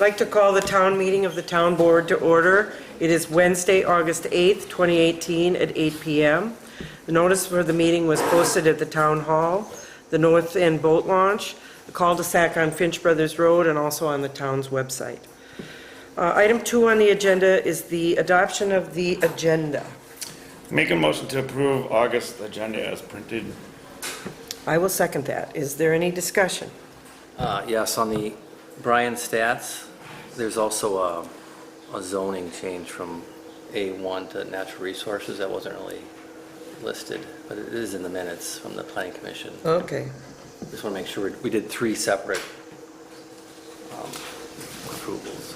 like to call the town meeting of the town board to order. It is Wednesday, August 8th, 2018 at 8 p.m. The notice for the meeting was posted at the town hall, the North End Boat Launch, the cul-de-sac on Finch Brothers Road, and also on the town's website. Item 2 on the agenda is the adoption of the agenda. Make a motion to approve August agenda as printed. I will second that. Is there any discussion? Yes, on the Brian stats, there's also a zoning change from A1 to natural resources that wasn't really listed, but it is in the minutes from the planning commission. Okay. Just want to make sure we did 3 separate approvals.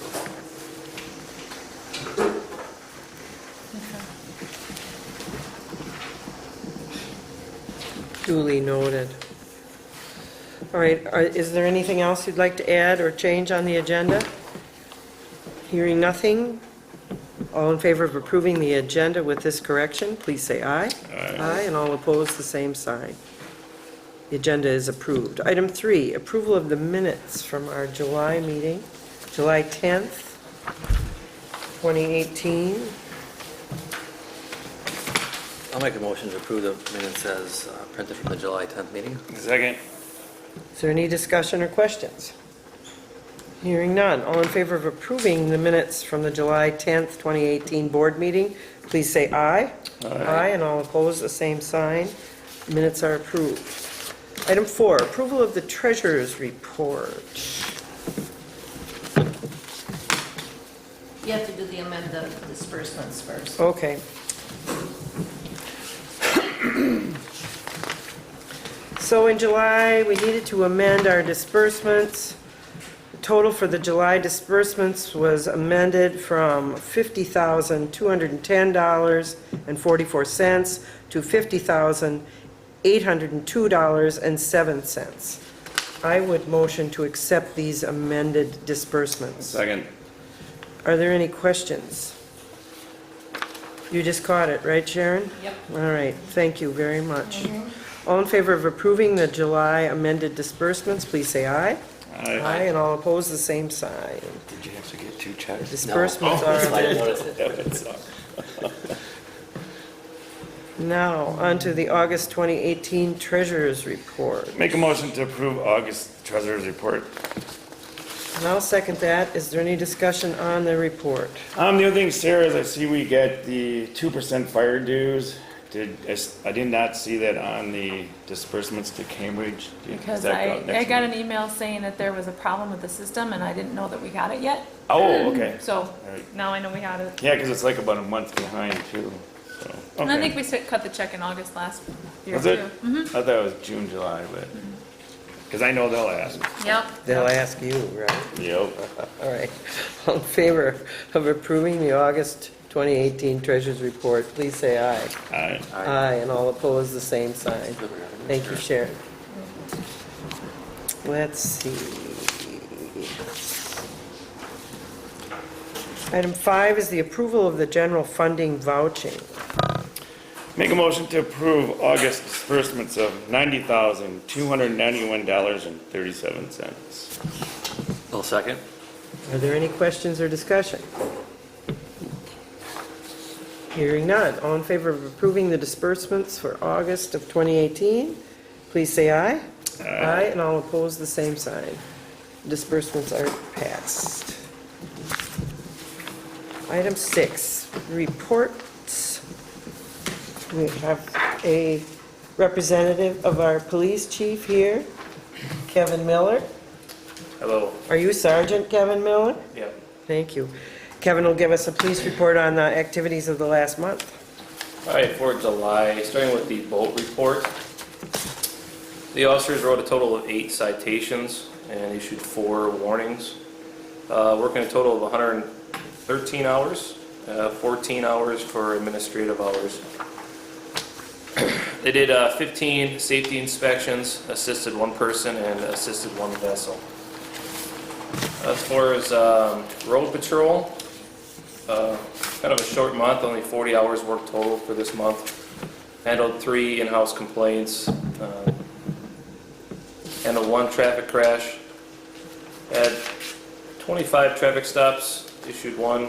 Duly noted. All right, is there anything else you'd like to add or change on the agenda? Hearing nothing, all in favor of approving the agenda with this correction, please say aye. Aye. Aye, and all opposed, the same sign. The agenda is approved. Item 3, approval of the minutes from our July meeting, July 10th, 2018. I'll make a motion to approve the minutes as printed from the July 10th meeting. Second. Is there any discussion or questions? Hearing none. All in favor of approving the minutes from the July 10th, 2018 board meeting, please say aye. Aye. Aye, and all opposed, the same sign. Minutes are approved. Item 4, approval of the treasurer's report. You have to do the amended disbursements first. Okay. So in July, we needed to amend our disbursements. The total for the July disbursements was amended from $50,210.44 to $50,802.07. I would motion to accept these amended disbursements. Second. Are there any questions? You just caught it, right, Sharon? Yep. All right, thank you very much. All in favor of approving the July amended disbursements, please say aye. Aye. Aye, and all opposed, the same sign. Did you have to get 2 checks? Disbursements No. are I didn't amended. notice it. That would suck. Now, on to the August 2018 Treasurer's Report. Make a motion to approve August treasurer's report. And I'll second that. Is there any discussion on the report? The other thing, Sarah, is I see we get the 2% fire dues. I did not see that on the disbursements to Cambridge. Because Does that go I next got week? an email saying that there was a problem with the system and I didn't know that we got it yet. Oh, okay. So right. now I know we got it. Yeah, because it's like about a month behind too. So, And I okay. think we cut the check in August last year Was it? too. I thought it was June, July, but because I know they'll ask. Yep. They'll ask you, right? Yep. All right. All in favor of approving the August 2018 Treasurer's Report, please say aye. Aye. Aye, and all opposed, the same sign. Thank you, Sharon. Let's see. Item 5 is the approval of the general funding vouching. Make a motion to approve August disbursements of $90,291.37. I'll second. Are there any questions or discussion? Hearing none. All in favor of approving the disbursements for August of 2018, please say aye. Aye, and all opposed, the same sign. Disbursements are passed. Item 6, reports. We have a representative of our police chief here, Kevin Miller. Hello. Are you Sergeant Kevin Miller? Yep. Thank you. Kevin will give us a police report on the activities of the last month. All right, for July, starting with the boat report. The officers wrote a total of 8 citations and issued 4 warnings. Working a total of 113 hours, 14 hours for administrative hours. They did 15 safety inspections, assisted 1 person, and assisted 1 vessel. As far as road patrol, kind of a short month, only 40 hours work total for this month. Handled 3 in-house complaints, handled 1 traffic crash, had 25 traffic stops, issued 1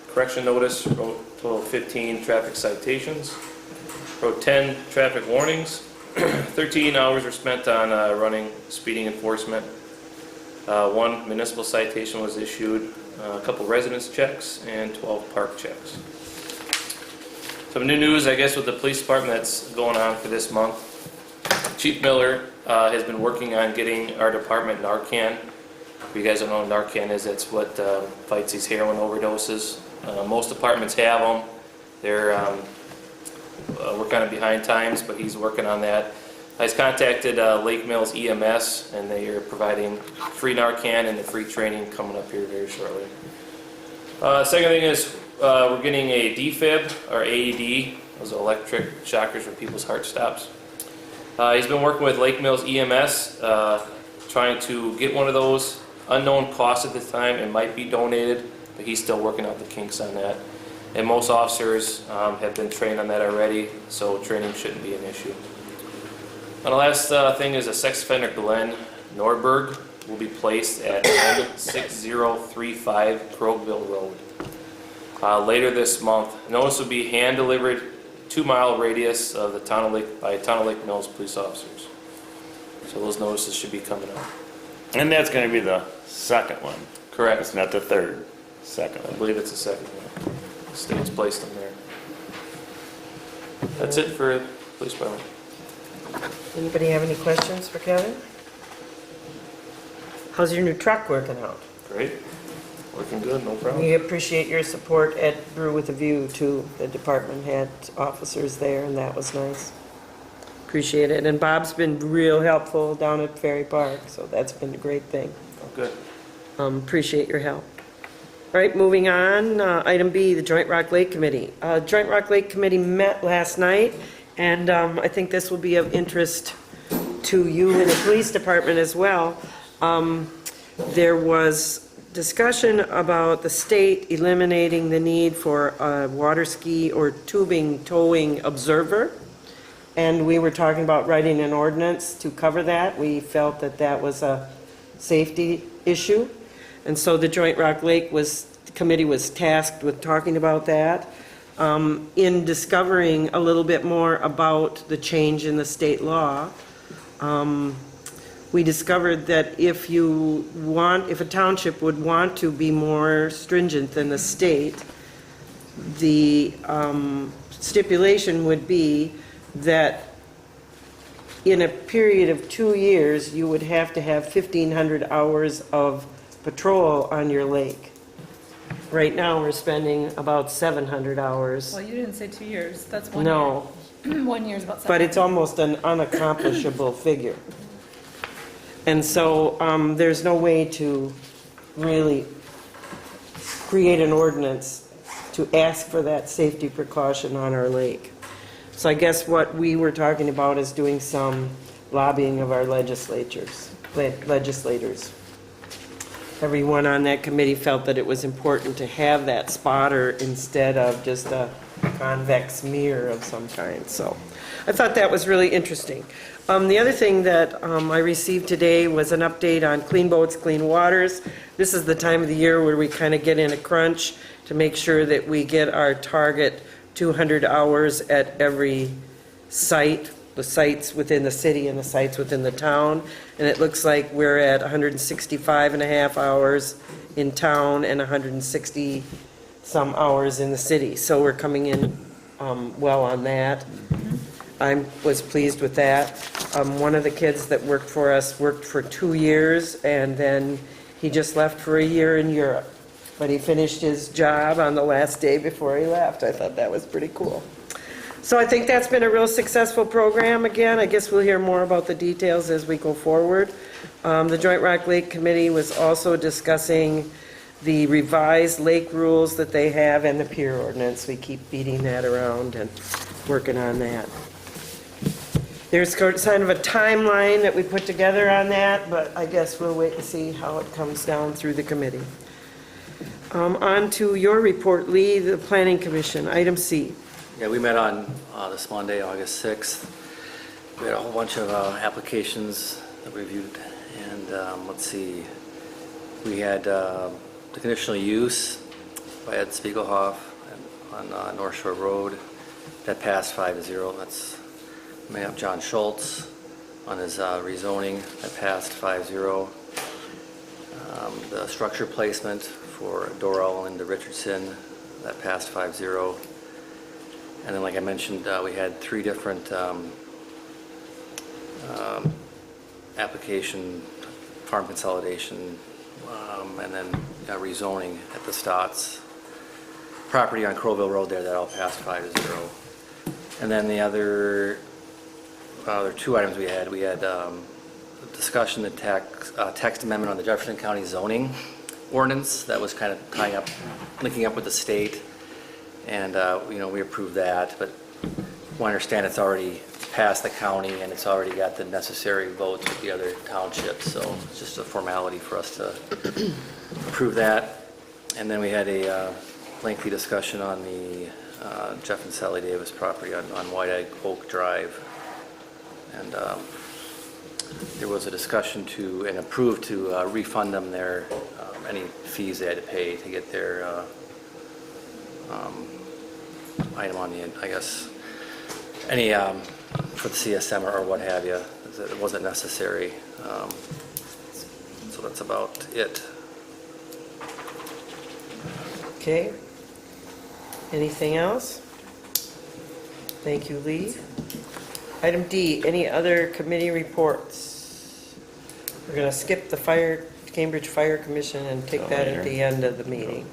correction notice, wrote a total of 15 traffic citations, wrote 10 traffic warnings, 13 hours were spent on running speeding enforcement, 1 municipal citation was issued, a couple residence checks, and 12 park checks. Some new news, I guess, with the police department that's going on for this month. Chief Miller has been working on getting our department Narcan. If you guys don't know what Narcan is, it's what fights these heroin overdoses. Most departments have them. We're kind of behind times, but he's working on that. I contacted Lake Mills EMS, and they are providing free Narcan and the free training coming up here very shortly. Second thing is we're getting a defib, or AED, those are electric shockers for people's heart stops. He's been working with Lake Mills EMS, trying to get one of those. Unknown cost at the time, it might be donated, but he's still working out the kinks on that. And most officers have been trained on that already, so training shouldn't be an issue. And the last thing is a sex offender, Glenn Norberg, will be placed at 6035 Crowville Road later this month. Notice will be hand-delivered 2-mile radius of the Town of Lake, by Town of Lake Mills police officers. So those notices should be coming up. And that's gonna be the second one. Correct. It's not the third, second I one. believe it's the second one. The state's placed them there. That's it for the police department. Anybody have any questions for Kevin? How's your new truck working out? Great. Working good, no problem. We appreciate your support at Brew with a View too. The department had officers there and that was nice. Appreciate it. And Bob's been real helpful down at Ferry Park, so that's been a great thing. Oh, good. Appreciate your help. All right, moving on. Item B, the Joint Rock Lake Committee. Joint Rock Lake Committee met last night, and I think this will be of interest to you and the police department as well. There was discussion about the state eliminating the need for a water ski or tubing towing observer. And we were talking about writing an ordinance to cover that. We felt that that was a safety issue. And so the Joint Rock Lake Committee was tasked with talking about that. In discovering a little bit more about the change in the state law, we discovered that if a township would want to be more stringent than the state, the stipulation would be that in a period of 2 years, you would have to have 1,500 hours of patrol on your lake. Right now, we're spending about 700 hours. Well, you didn't say 2 years, that's 1 year. No, 1 year's about 7. but it's almost an unaccomplishable figure. And so there's no way to really create an ordinance to ask for that safety precaution on our lake. So I guess what we were talking about is doing some lobbying of our legislators. Everyone on that committee felt that it was important to have that spotter instead of just a convex mirror of some kind. So I thought that was really interesting. The other thing that I received today was an update on Clean Boats, Clean Waters. This is the time of the year where we kind of get in a crunch to make sure that we get our target 200 hours at every site, the sites within the city and the sites within the town. And it looks like we're at 165 and a half hours in town and 160 some hours in the city. So we're coming in well on that. I was pleased with that. One of the kids that worked for us worked for 2 years, and then he just left for a year in Europe. But he finished his job on the last day before he left. I thought that was pretty cool. So I think that's been a real successful program. Again, I guess we'll hear more about the details as we go forward. The Joint Rock Lake Committee was also discussing the revised lake rules that they have and the pier ordinance. We keep beating that around and working on that. There's kind of a timeline that we put together on that, but I guess we'll wait and see how it comes down through the committee. On to your report, Lee, the Planning Commission, item C. Yeah, we met on this Monday, August 6th. We had a whole bunch of applications that we reviewed, and let's see, we had the conditional use by Ed Spiegelhoff on North Shore Road. That passed 5-0. That's made up John Schultz on his rezoning. That passed 5-0. The structure placement for Doral and Richardson, that passed 5-0. And then, like I mentioned, we had 3 different application, farm consolidation, and then rezoning at the Stotts property on Crowville Road there, that all passed 5-0. And then the other 2 items we had discussion, the text amendment on the Jefferson County zoning ordinance that was kind of linking up with the state, and we approved that, but I understand it's already passed the county and it's already got the necessary votes with the other townships, so it's just a formality for us to approve that. And then we had a lengthy discussion on the Jeff and Sally Davis property on White Egg Oak Drive, and there was a discussion and approved to refund them their any fees they had to pay to get their item on the, I guess, any for the CSM or what have you. It wasn't necessary. So that's about it. Okay. Anything else? Thank you, Lee. Item D, any other committee reports? We're going to skip the Cambridge Fire Commission and take that at the end of the meeting.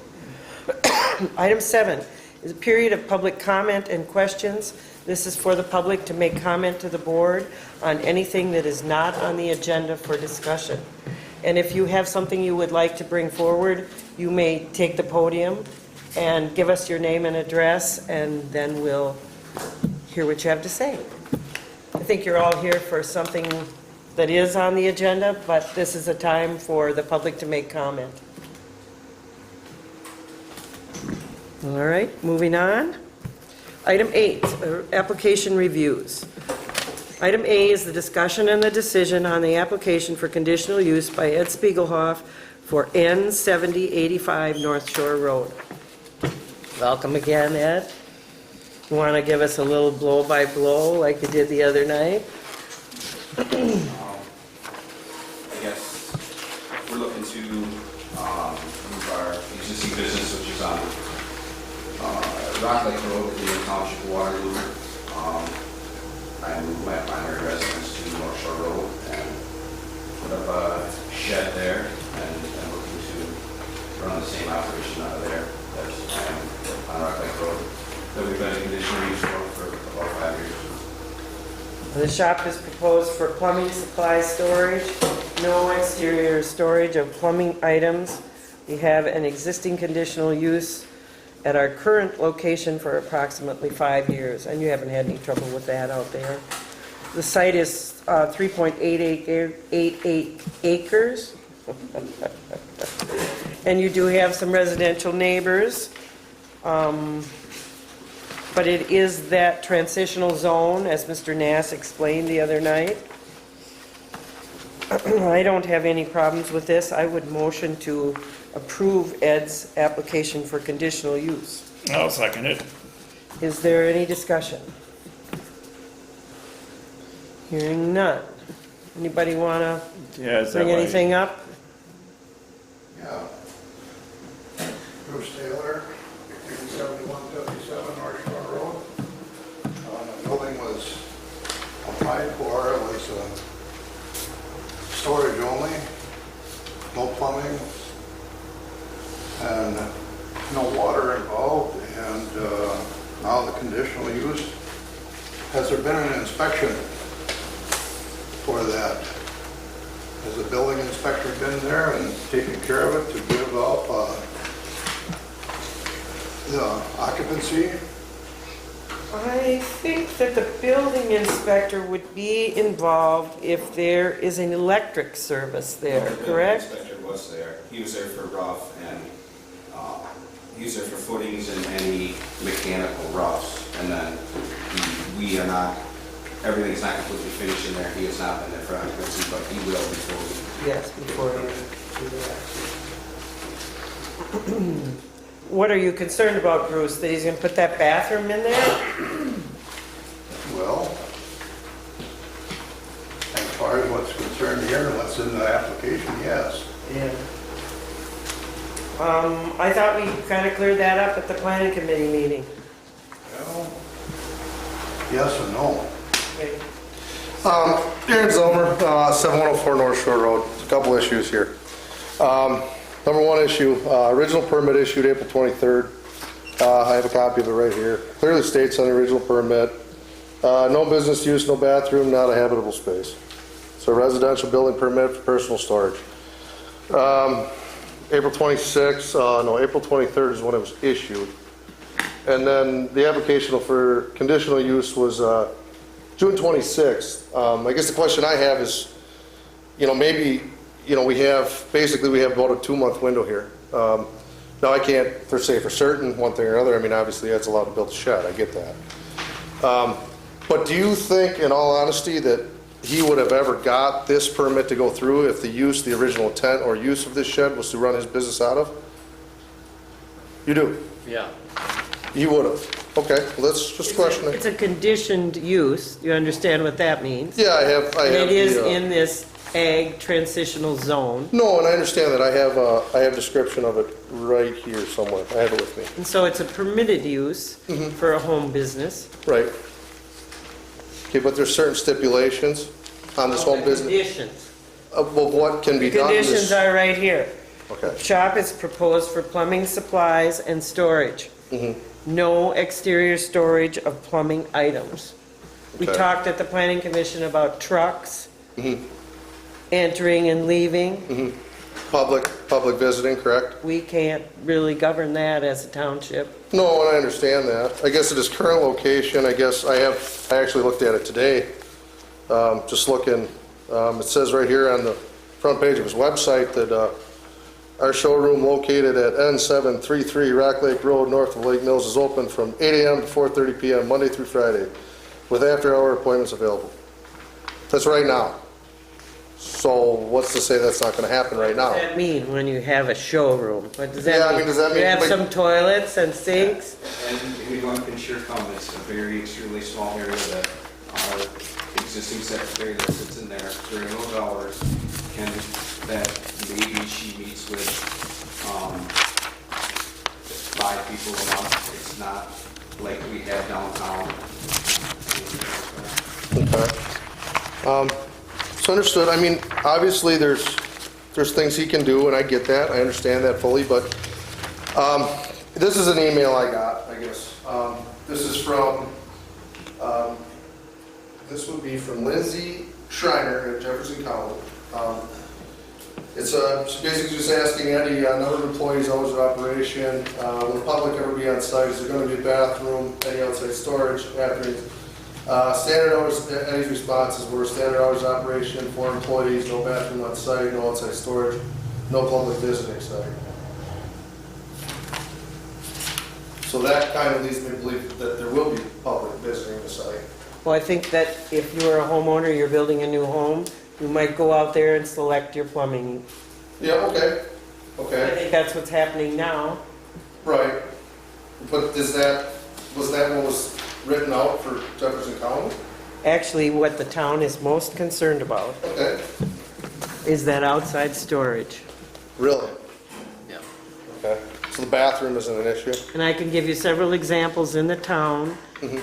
Item 7 is a period of public comment and questions. This is for the public to make comment to the board on anything that is not on the agenda for discussion. And if you have something you would like to bring forward, you may take the podium and give us your name and address, and then we'll hear what you have to say. I think you're all here for something that is on the agenda, but this is a time for the public to make comment. All right, moving on. Item 8, application reviews. Item A is the discussion and the decision on the application for conditional use by Ed Spiegelhoff for N7085 North Shore Road. Welcome again, Ed. You want to give us a little blow-by-blow like you did the other night? I guess we're looking to move our existing business, which is on Rock Lake Road, the Township of Waterloo. I moved my primary residence to North Shore Road and put up a shed there, and looking to run the same operation out of there as I am on Rock Lake Road that we've been in conditional use for about 5 years. The shop is proposed for plumbing supply storage, no exterior storage of plumbing items. We have an existing conditional use at our current location for approximately 5 years, and you haven't had any trouble with that out there. The site is 3.88 acres, and you do have some residential neighbors, but it is that transitional zone, as Mr. Nass explained the other night. I don't have any problems with this. I would motion to approve Ed's application for conditional use. I'll second it. Is there any discussion? Hearing none. Anybody want to Yeah, is that bring why- anything up? Yeah. Bruce Taylor, 7157 North Shore Road. The building was applied for, it was storage only, no plumbing, and no water involved, and now the conditional use. Has there been an inspection for that? Has the building inspector been there and taken care of it to give up the occupancy? I think that the building inspector would be involved if there is an electric service there, correct? The inspector was there. He was there for rough, and he was there for footings and any mechanical roughs. And then we are not, everything's not completely finished in there. He has not been there for occupancy, but he will before we. Yes, before you do What are you concerned about, Bruce? That he's gonna put that bathroom in there? Well, as far as what's concerned here and what's in the application, yes. Yeah. I thought we kind of cleared that up at the planning committee meeting. Well, yes and no. Okay. Aaron Zomer, 7104 North Shore Road. A couple issues here. Number one issue, original permit issued April 23rd. I have a copy of it right here. Clearly states on the original permit, no business use, no bathroom, not a habitable space. So residential building permit for personal storage. April 23rd is when it was issued. And then the application for conditional use was June 26th. I guess the question I have is, maybe, we have about a 2-month window here. Now, I can't say for certain one thing or another. I mean, obviously, that's allowed to build a shed. I get that. But do you think, in all honesty, that he would have ever got this permit to go through if the original intent or use of this shed was to run his business out of? You do? Yeah. You would have. Okay, well, that's just a question. It's a conditioned use. You understand what that means? Yeah, I have. And it is the, in this ag transitional zone. No, and I understand that. I have description of it right here somewhere. I have it with me. And so it's a permitted use for a home business. Right. Okay, but there's certain stipulations on this home business. Conditions. Of what can be The done. conditions are right here. Okay. Shop is proposed for plumbing supplies and storage. No exterior storage of plumbing items. We Okay. talked at the planning commission about trucks entering and leaving. Public visiting, correct? We can't really govern that as a township. No, and I understand that. I guess at his current location, I actually looked at it today. Just looking, it says right here on the front page of his website that our showroom located at N733 Rock Lake Road, north of Lake Mills, is open from 8 a.m. to 4:30 p.m. Monday through Friday, with after-hour appointments available. That's right now. So what's to say that's not going to happen right now? What does that mean when you have a showroom? What does that Yeah, I mean? mean, does that mean You have like- some toilets and sinks? And anyone can sure come, it's a very extremely small area that our existing secretary that sits in there during those hours that maybe she meets with 5 people a month. It's not like we have downtown. Okay. So understood. I mean, obviously, there's things he can do, and I get that. I understand that fully, but this is an email I got, I guess. This is from, this would be from Lindsay Schreiner at Jefferson County. It's basically just asking Eddie, number of employees, hours of operation, will the public ever be on site? Is there going to be a bathroom, any outside storage, bathrooms? Standard hours, Eddie's responses were standard hours of operation, 4 employees, no bathroom on site, no outside storage, no public visiting site. So that kind of leads me to believe that there will be public visiting the site. Well, I think that if you're a homeowner, you're building a new home, you might go out there and select your plumbing. Yeah, okay, I okay, think that's what's happening now. right. But was that what was written out for Jefferson County? Actually, what the town is most concerned about Okay, is that outside storage. really? Yeah. Okay, so the bathroom isn't an issue? And I can give you several examples in the town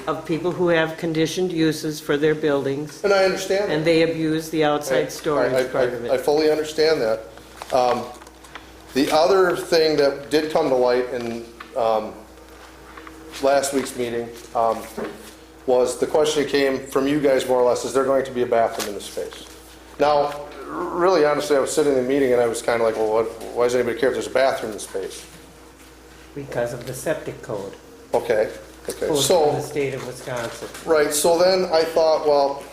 of people who have conditioned uses for their buildings, And I understand that. and they abuse the outside storage part of I it. fully understand that. The other thing that did come to light in last week's meeting was the question came from you guys more or less, is there going to be a bathroom in the space? Now, really honestly, I was sitting in the meeting and I was kind of like, well, why does anybody care if there's a bathroom in the space? Because of the septic code, Okay, in so, the state of Wisconsin. right, so then I thought, well,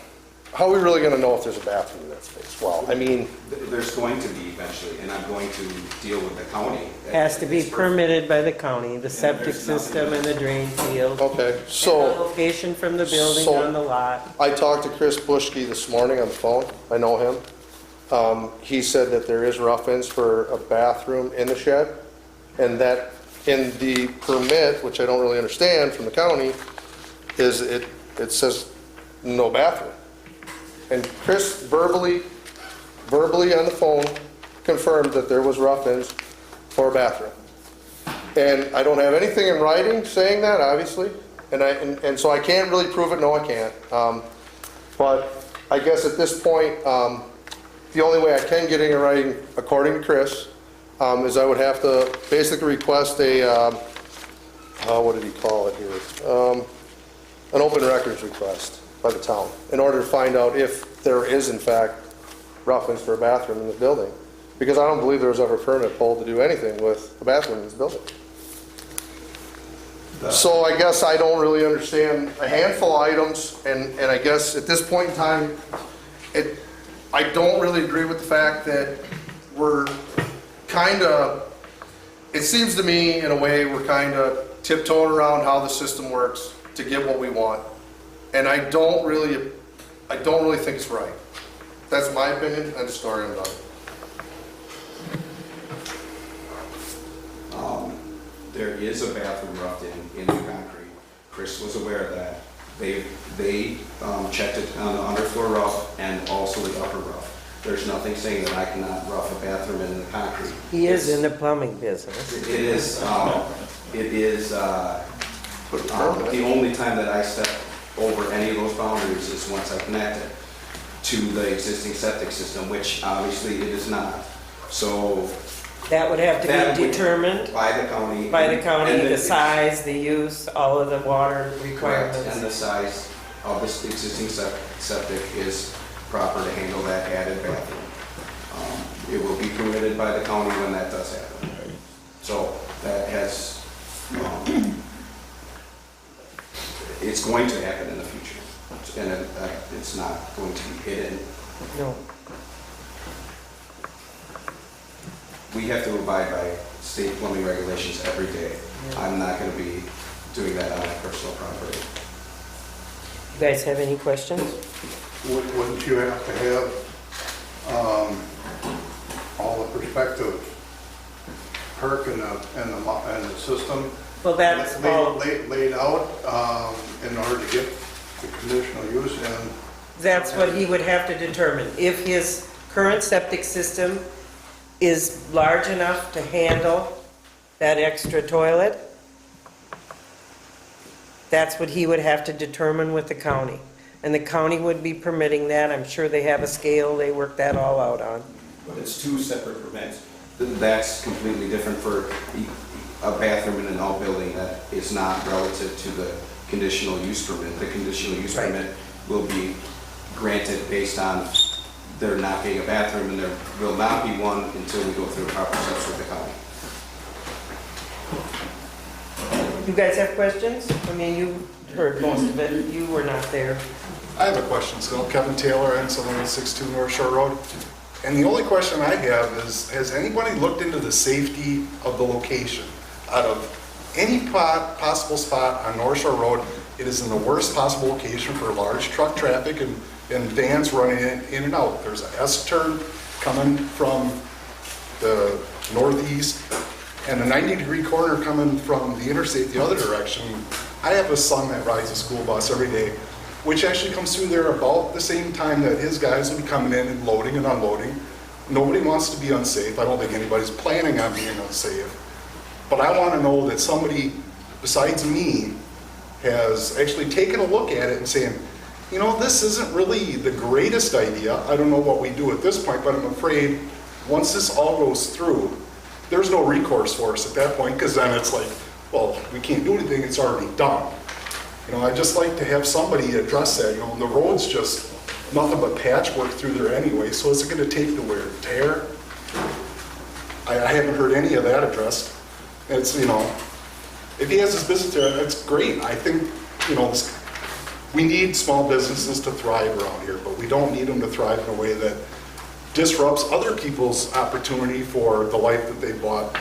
how are we really going to know if there's a bathroom in that space? Well, I mean, There's going to be eventually, and I'm going to deal with the county. Has to be It's per- permitted by the county, the septic there's nothing system and the drain field. okay, And the so location from the building so- on the lot. I talked to Chris Bushke this morning on the phone. I know him. He said that there is rough-ins for a bathroom in the shed. And that in the permit, which I don't really understand from the county, is it says no bathroom. And Chris verbally on the phone confirmed that there was rough-ins for a bathroom. And I don't have anything in writing saying that, obviously, and so I can't really prove it, no I can't. But I guess at this point, the only way I can get it in writing, according to Chris, is I would have to basically request a, what did he call it here? An open records request by the town in order to find out if there is in fact rough-ins for a bathroom in the building. Because I don't believe there was ever a permit pulled to do anything with a bathroom in this building. So I guess I don't really understand a handful of items, and I guess at this point in time, I don't really agree with the fact that we're kind of, it seems to me in a way we're kind of tiptoeing around how the system works to get what we want. And I don't really think it's right. That's my opinion, and the story I'm done. There is a bathroom roughed in the concrete. Chris was aware of that. They checked it on the underfloor rough and also the upper rough. There's nothing saying that I cannot rough a bathroom in the concrete. He is in the plumbing business. It is the only time that I step over any of those boundaries is once I connect it to the existing septic system, which obviously it is not. So That would have to that be would- determined by the county. by the county, and the size, the use, all of the water Correct, and requirements. the size of this existing septic is proper to handle that added bathroom. It will be permitted by the county when that does happen. So that has, it's going to happen in the future, and it's not going to be hidden. No. We have to abide by state plumbing regulations every day. I'm not going to be doing that on my personal property. You guys have any questions? Wouldn't you have to have all the perspective perk and the system Well, that's all, laid out in order to get the conditional use in? that's what he would have to determine. If his current septic system is large enough to handle that extra toilet, that's what he would have to determine with the county. And the county would be permitting that. I'm sure they have a scale, they work that all out on. But it's two separate permits. That's completely different for a bathroom in an outbuilding that is not relative to the conditional use permit. The conditional use Right. permit will be granted based on there not being a bathroom, and there will not be one until we go through the proper steps with the county. You guys have questions? I mean, you heard most of it. You were not there. I have a question still. Kevin Taylor, N762 North Shore Road. And the only question I have is, has anybody looked into the safety of the location? Out of any possible spot on North Shore Road, it is in the worst possible location for large truck traffic and vans running in and out. There's an S-turn coming from the northeast and a 90-degree corner coming from the interstate the other direction. I have a son that rides a school bus every day, which actually comes through there about the same time that his guys will be coming in and loading and unloading. Nobody wants to be unsafe. I don't think anybody's planning on being unsafe. But I want to know that somebody besides me has actually taken a look at it and saying, you know, this isn't really the greatest idea. I don't know what we do at this point, but I'm afraid once this all goes through, there's no recourse for us at that point, because then it's like, well, we can't do anything, it's already done. You know, I'd just like to have somebody address that. You know, the road's just nothing but patchwork through there anyway, so is it going to take the wear and tear? I haven't heard any of that addressed. It's, you know, if he has his business there, that's great. I think, you know, we need small businesses to thrive around here, but we don't need them to thrive in a way that disrupts other people's opportunity for the life that they bought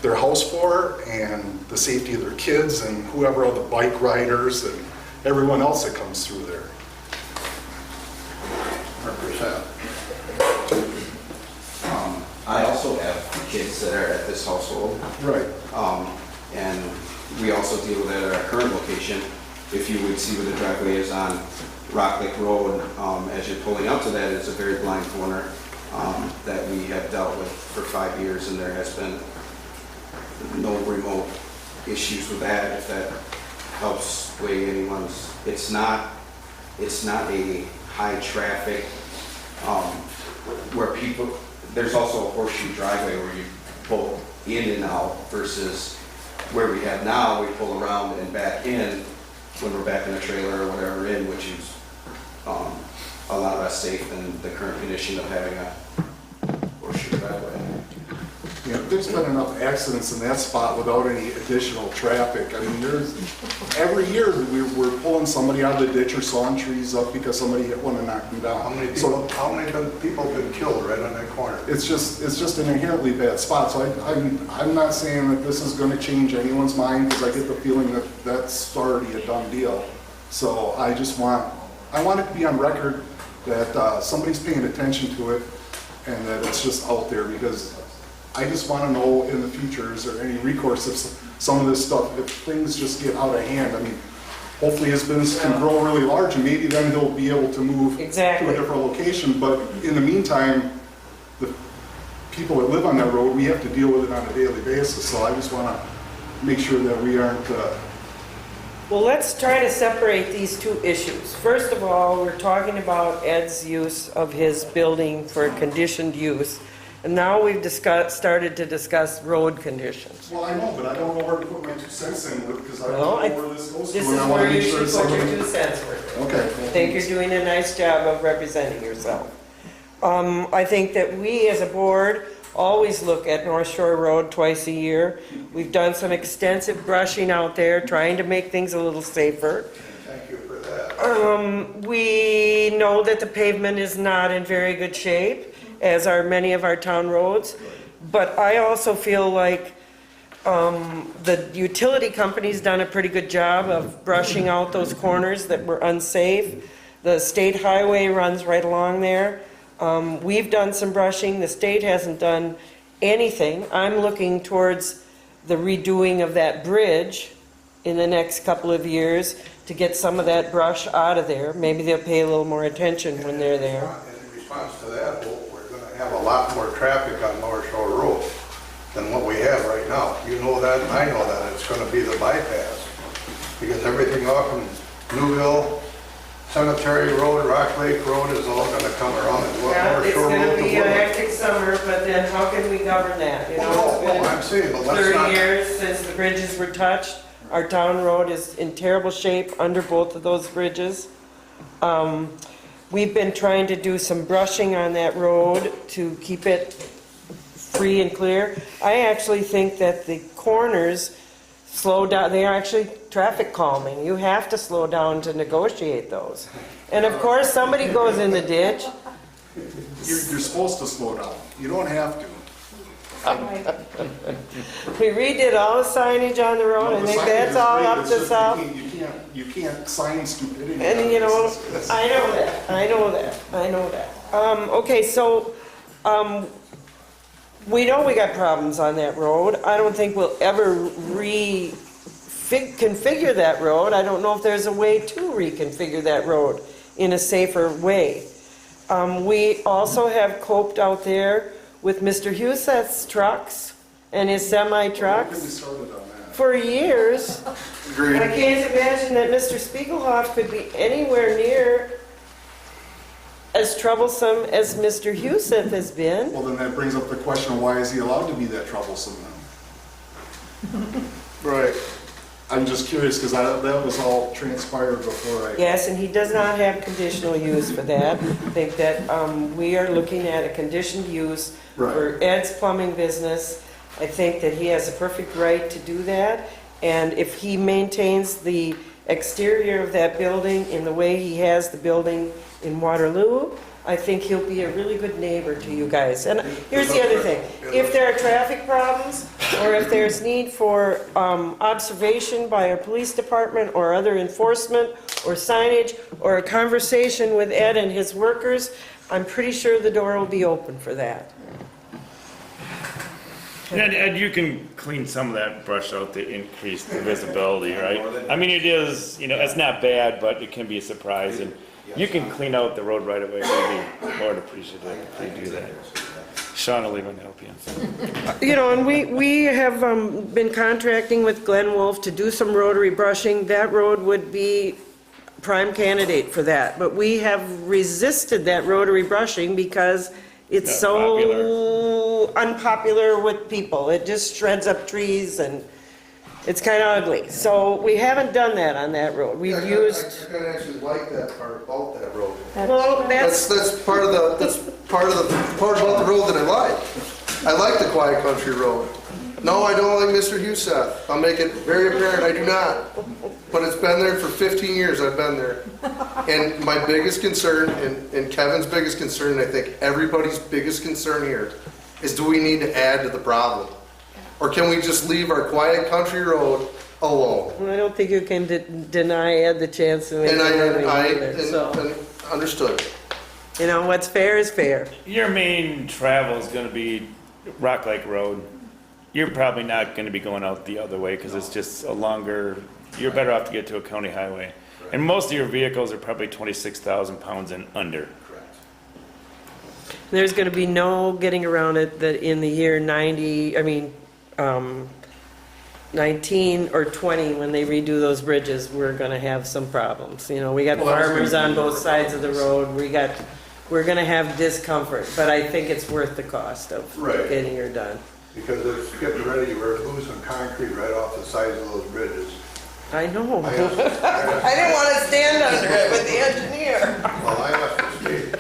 their house for and the safety of their kids and whoever are the bike riders and everyone else that comes through there. 100%. I also have kids that are at this household. Right. And we also deal with that at our current location. If you would see where the driveway is on Rock Lake Road, as you're pulling up to that, it's a very blind corner that we have dealt with for 5 years, and there has been no remote issues with that, if that helps sway anyone's. It's not a high traffic where people, there's also a horseshoe driveway where you pull in and out versus where we have now, we pull around and back in when we're back in a trailer or whatever we're in, which is a lot less safe than the current condition of having a horseshoe driveway. Yeah, there's been enough accidents in that spot without any additional traffic. I mean, every year we're pulling somebody out of the ditch or sawing trees up because somebody hit one and knocked them down. How many people have been killed right on that corner? It's just an inherently bad spot. So I'm not saying that this is going to change anyone's mind, because I get the feeling that that's already a done deal. So I want it to be on record that somebody's paying attention to it and that it's just out there, because I just want to know in the future, is there any recourse if some of this stuff, if things just get out of hand? I mean, hopefully his business can grow really large, and maybe then he'll be able to move to a different location. But in the meantime, the people that live on that road, we have to deal with it on a daily basis. So I just want to make sure that we aren't... Well, let's try to separate these two issues. First of all, we're talking about Ed's use of his building for conditioned use. And now we've started to discuss road conditions. Well, I know, but I don't know where to put my 2 cents in, because I don't Well, know where this goes to. This and is I wanna where you make sure should put your somebody- 2 cents worth. Okay. I think you're doing a nice job of representing yourself. I think that we as a board always look at North Shore Road twice a year. We've done some extensive brushing out there, trying to make things a little safer. Thank you for that. We know that the pavement is not in very good shape, as are many of our town roads. But I also feel like the utility company's done a pretty good job of brushing out those corners that were unsafe. The state highway runs right along there. We've done some brushing. The state hasn't done anything. I'm looking towards the redoing of that bridge in the next couple of years to get some of that brush out of there. Maybe they'll pay a little more attention when they're there. In response to that, we're going to have a lot more traffic on North Shore Road than what we have right now. You know that, and I know that. It's going to be the bypass, because everything off from Newville, Cemetery Road, Rock Lake Road is all going to come around and go up Yeah, North it's Shore gonna Road to be a Woodland. hectic summer, but then how can we govern that? You know, Well, it's been I'm saying, but let's 30 not... years since the bridges were touched. Our town road is in terrible shape under both of those bridges. We've been trying to do some brushing on that road to keep it free and clear. I actually think that the corners slow down. They are actually traffic calming. You have to slow down to negotiate those. And of course, somebody goes in the ditch. You're supposed to slow down. You don't have to. We redid all the signage on the road. No, I the think signage that's is all great. up It's to just south. You can't sign stupidity. And you know, It's- I know that. Okay, so, we know we got problems on that road. I don't think we'll ever configure that road. I don't know if there's a way to reconfigure that road in a safer way. We also have coped out there with Mr. Huseth's trucks and his Don't get me semi-trucks started on that. for years. Agreed. I can't imagine that Mr. Spiegelhoff could be anywhere near as troublesome as Mr. Huseth has been. Well, then that brings up the question, why is he allowed to be that troublesome then? Right. I'm just curious, because that was all transpired before I... Yes, and he does not have conditional use for that. I think that we are looking at a conditioned use for Ed's plumbing business. I think that he has a perfect right to do that. And if he maintains the exterior of that building in the way he has the building in Waterloo, I think he'll be a really good neighbor to you guys. And here's the other thing. If there are traffic problems, or if there's need for observation by our police department or other enforcement or signage or a conversation with Ed and his workers, I'm pretty sure the door will be open for that. And you can clean some of that brush out to increase the visibility, right? I mean, it is, it's not bad, but it can be a surprise, and you can clean out the road right away. We'd be more appreciative if they do that. Sean will even help you. And we have been contracting with Glenn Wolf to do some rotary brushing. That road would be prime candidate for that, but we have resisted that rotary brushing because it's Not so unpopular with people. It just shreds up trees and it's kind of ugly. So we haven't done that on that road. We've I used, kind of actually like that part about that road. well, That's part about the road that I like. I like the quiet country road. No, I don't like Mr. Huseth. I'll make it very apparent I do not. But it's been there for 15 years I've been there. And my biggest concern, and Kevin's biggest concern, and I think everybody's biggest concern here, is do we need to add to the problem? Or can we just leave our quiet country road alone? I don't think you can deny Ed the chance to make And it I either, so. understood. What's fair is fair. Your main travel is going to be Rock Lake Road. You're probably not going to be going out the other way because it's just a longer, you're better off to get to a county highway. And most of your vehicles are probably 26,000 pounds and under. Correct. There's going to be no getting around it that in the year 19 or 20, when they redo those bridges, we're going to have some problems. We got farmers on both sides of the road. We're going to have discomfort, but I think it's worth the cost of Right. getting her done. Because it's getting ready, we're losing concrete right off the sides of those bridges. I know. I asked I didn't want to stand under it with the engineer. Well, I asked the state.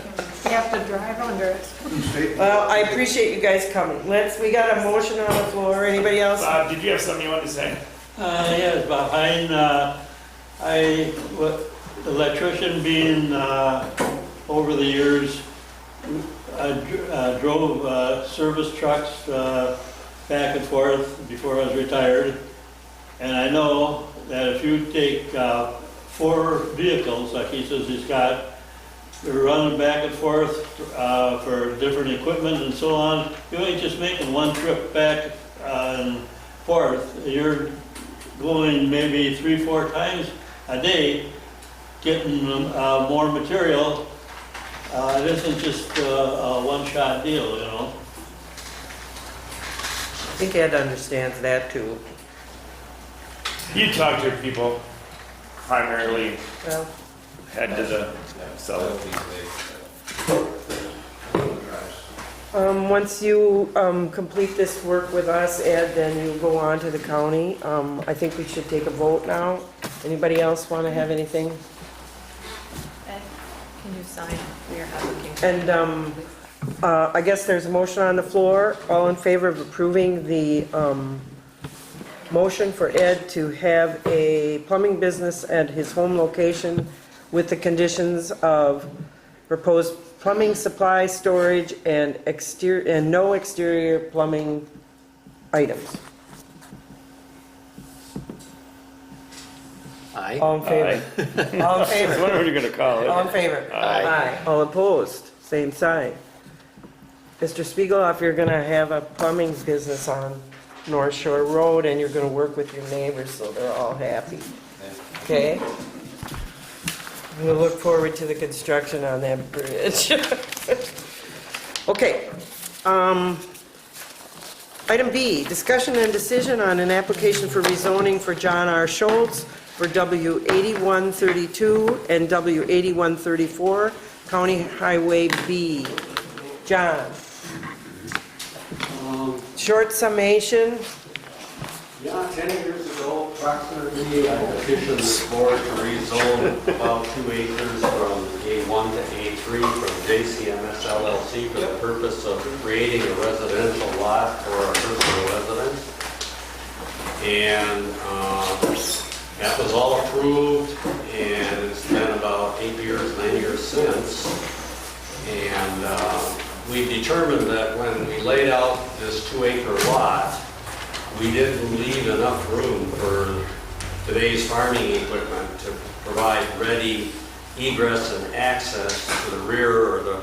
You have to drive under it. State- Well, I appreciate you guys coming. We got a motion on the floor. Anybody else? Bob, did you have something you wanted to say? Yes, behind, electrician being, over the years, I drove service trucks back and forth before I was retired. And I know that if you take 4 vehicles, like he says he's got, they're running back and forth for different equipment and so on, you ain't just making one trip back and forth. You're going maybe 3-4 times a day, getting more material. It isn't just a one-shot deal, I think Ed understands that too. You talk to people primarily Well, head to the south. once you complete this work with us, Ed, then you go on to the county. I think we should take a vote now. Anybody else want to have anything? Ed, can you sign for your application? And I guess there's a motion on the floor. All in favor of approving the motion for Ed to have a plumbing business at his home location with the conditions of proposed plumbing supply, storage, and no exterior plumbing items. Aye. All in favor? All in I favor? was wondering what you're going to call All it. in favor? Aye. All opposed? Same sign. Mr. Spiegeloff, you're gonna have a plumbing business on North Shore Road, and you're gonna work with your neighbors so they're all happy. Okay? We'll look forward to the construction on that bridge. Okay. Item B, discussion and decision on an application for rezoning for John R. Schultz for W 8132 and W 8134, County Highway B. John. Short summation. Yeah, 10 years ago, approximately, I petitioned the board to rezone about 2 acres from A1 to A3 from JCMS LLC for the purpose of creating a residential lot for a personal residence. And that was all approved, and it's been about 9 years since. And we determined that when we laid out this 2-acre lot, we didn't leave enough room for today's farming equipment to provide ready egress and access to the rear or the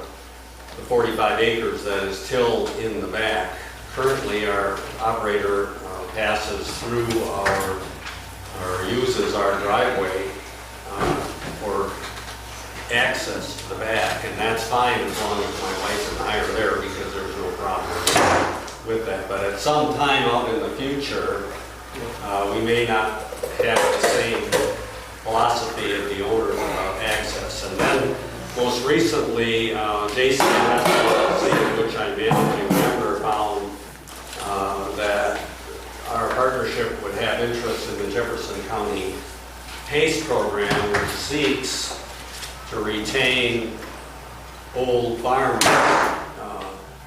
45 acres that is tilled in the back. currently our operator passes through our, or uses our driveway for access to the back, and that's fine as long as my wife and I are there, because there's no problem with that. But at some time out in the future, we may not have the same philosophy of the owner about access. And then most recently, JCMS, which I'm managing member, found that our partnership would have interest in the Jefferson County PACE program, which seeks to retain old farms,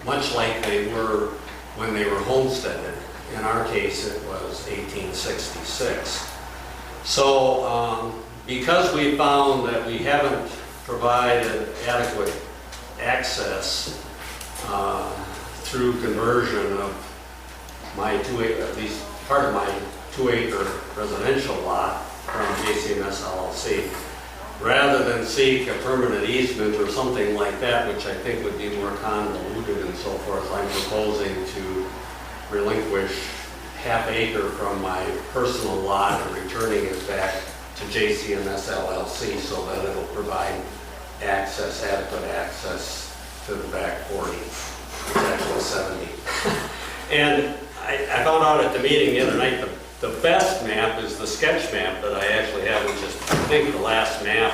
much like they were when they were homesteaded. In our case, it was 1866. So because we found that we haven't provided adequate access through conversion of my at least part of my 2-acre residential lot from JCMS LLC, rather than seek a permanent easement or something like that, which I think would be more convoluted and so forth, I'm proposing to relinquish ½ acre from my personal lot and returning it back to JCMS LLC so that it'll provide access, adequate access to the back 40. It's actually 70. And I found out at the meeting the other night, the best map is the sketch map that I actually have, which is, I think, the last map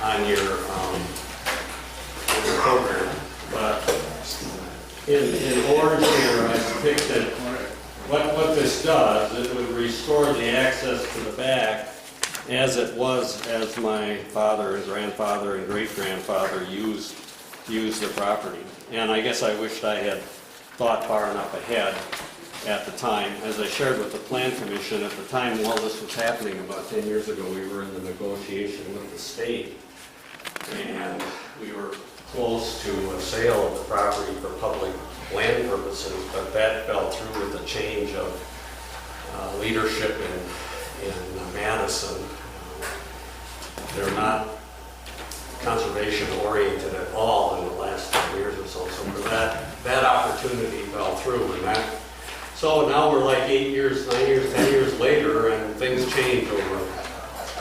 on your program. But in orange here, I depicted what this does. It would restore the access to the back as it was as my father, and grandfather, and great-grandfather used the property. And I guess I wished I had thought far enough ahead at the time. As I shared with the Plan Commission, at the time while this was happening, about 10 years ago, we were in the negotiation with the state, and we were close to a sale of the property for public land purposes, but that fell through with the change of leadership in Madison. They're not conservation oriented at all in the last 10 years or so. So that opportunity fell through, and so now we're like 8 years, 9 years, 10 years later, and things change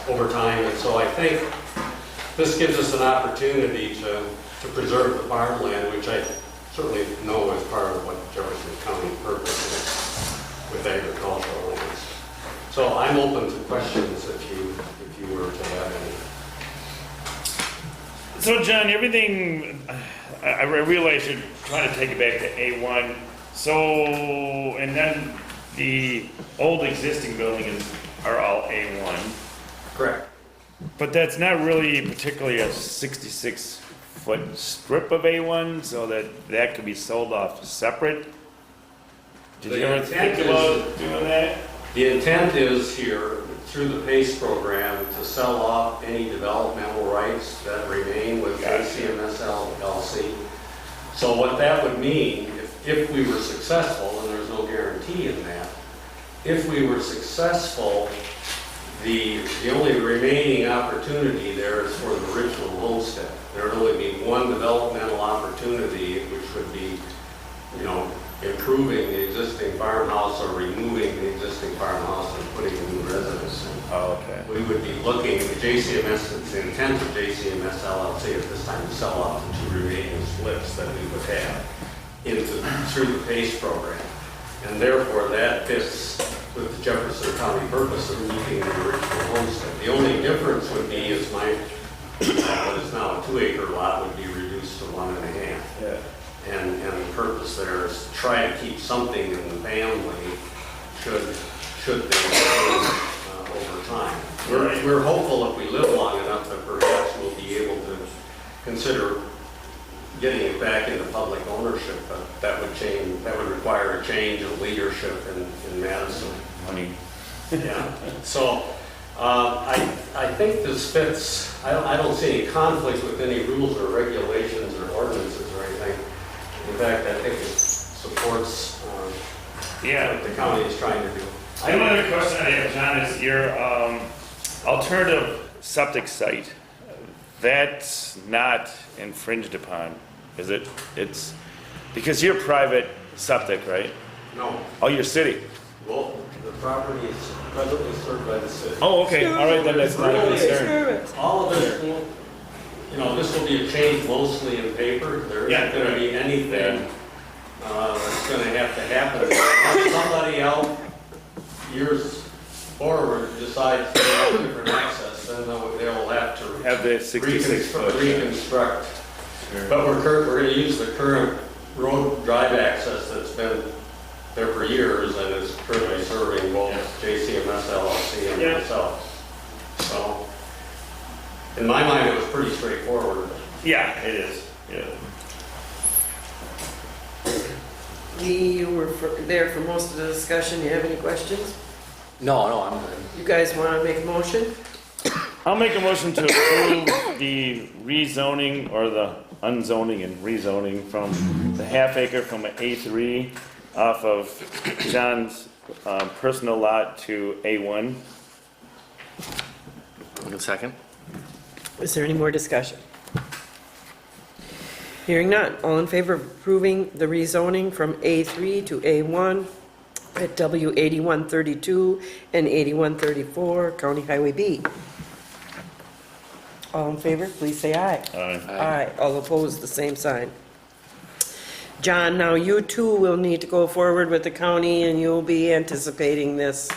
over time. And so I think this gives us an opportunity to preserve the farmland, which I certainly know is part of what Jefferson County purpose is with agricultural lands. So I'm open to questions if you were to have any. So John, everything, I realize you're trying to take it back to A1. So, and then the old existing buildings are all A1. Correct. But that's not really particularly a 66-foot strip of A1, so that could be sold off separate. Did you ever think about doing that? The intent is here, through the PACE program, to sell off any developmental rights that remain with JCMS LLC. So what that would mean, if we were successful, and there's no guarantee in that, if we were successful, the only remaining opportunity there is for the original homestead. There would only be one developmental opportunity, which would be, improving the existing farmhouse or removing the existing farmhouse and putting a new residence in. Oh, okay. We would be looking at JCMS, it's the intent of JCMS LLC at this time to sell off the 2 remaining slips that we would have through the PACE program. And therefore that fits with the Jefferson County purpose of meeting the original homestead. The only difference would be is what is now a 2-acre lot would be reduced to 1.5. Yeah. And the purpose there is to try to keep something in the family should things change over time. We're hopeful if we live long enough that perhaps we'll be able to consider getting it back into public ownership, but that would require a change of leadership in Madison. Money. Yeah. So I think this fits. I don't see any conflict with any rules or regulations or ordinances or anything. In fact, I think it supports what the county is trying to do. Another question I have, John, is your alternative septic site. That's not infringed upon, is it? It's because you're private septic, right? No, Oh, your city? well, the property is presently served by the city. Oh, okay, all right, then that's not a concern. Service. All of this, you know, this will be a change mostly in paper. There Yeah. isn't gonna be anything that's gonna have to happen. If somebody else, years forward, decides to have different access, then they'll have to Have the 66 foot. reconstruct. Sure. But we're gonna use the current road drive access that's been there for years and is currently serving both JCMS LLC and Yeah. myself. So, in my mind, it was pretty straightforward. Yeah, it is, yeah. Lee, you were there for most of the discussion. You have any questions? No, I'm good. You guys want to make a motion? I'll make a motion to approve the rezoning or the unzoning and rezoning from the half acre from an A3 off of John's personal lot to A1. A second? Is there any more discussion? Hearing none. All in favor of approving the rezoning from A3 to A1 at W 8132 and 8134, County Highway B? All in favor, please say aye. Aye. All opposed, the same sign. John, now you too will need to go forward with the county and you'll be anticipating this.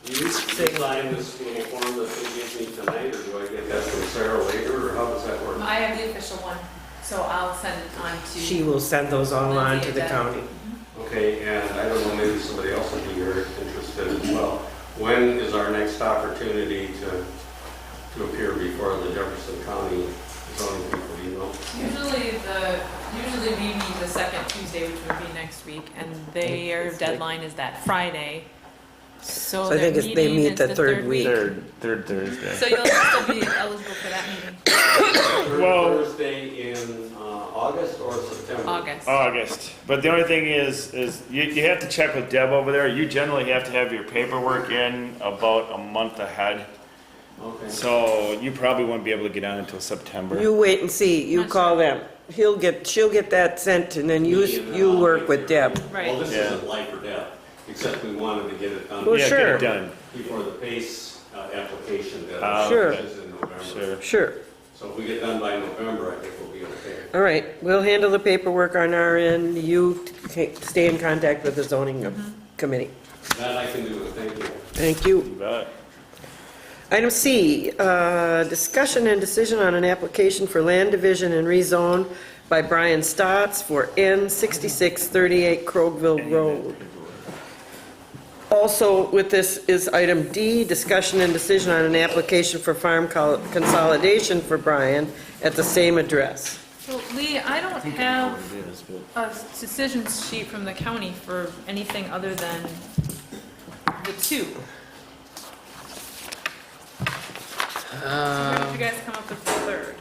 You sign this little form that they gave me tonight, or do I get that from Sarah later, or how does that work? I have the official one, so I'll send it on to. She will send those all on to the county. Okay, and I don't know, maybe somebody else would be very interested as well. When is our next opportunity to appear before the Jefferson County zoning people, do you know? Usually we meet the second Tuesday, which would be next week, and their deadline is that Friday. So I think their they meeting meet is the third week. Third Thursday. So you'll still be eligible for that meeting, Well, Thursday in August or September? August. But the only thing is you have to check with Deb over there. You generally have to have your paperwork in about a month ahead. Okay. So you probably won't be able to get on until September. You wait and see, you Not call sure. them. She'll get that sent and then you work with Deb. Right. Well, this Yeah. isn't life or death, except we wanted to get it done Well, Yeah, sure. get it done. before the PACE application Sure. deadline is in November. Sure. Sure. So if we get done by November, I think we'll be okay. All right, we'll handle the paperwork on our end. You stay in contact with the zoning committee. That I can do, thank you. Thank you. You bet. Item C, discussion and decision on an application for land division and rezone by Brian Stotts for N6638 Crowville Road. Also with this is item D, discussion and decision on an application for farm consolidation for Brian at the same address. So Lee, I don't have a decision sheet from the county for anything other than the two. So where did you guys come up with the third?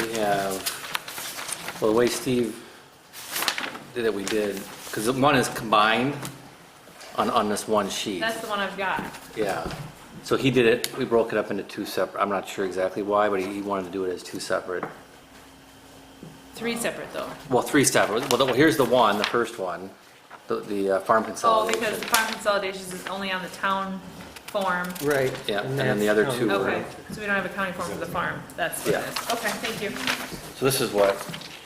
We have, well, the way Steve did it, we did, because one is combined on this one sheet. That's the one I've got. Yeah. So he did it, we broke it up into two separate, I'm not sure exactly why, but he wanted to do it as two separate. Three separate though. Well, three separate. Well, here's the one, the first one, the farm Oh, consolidation. because the farm consolidations is only on the town form. Right. Yeah, and then the other two were. Okay, so we don't have a county form for the farm. That's what it Yeah. is. Okay, thank you. So this is what,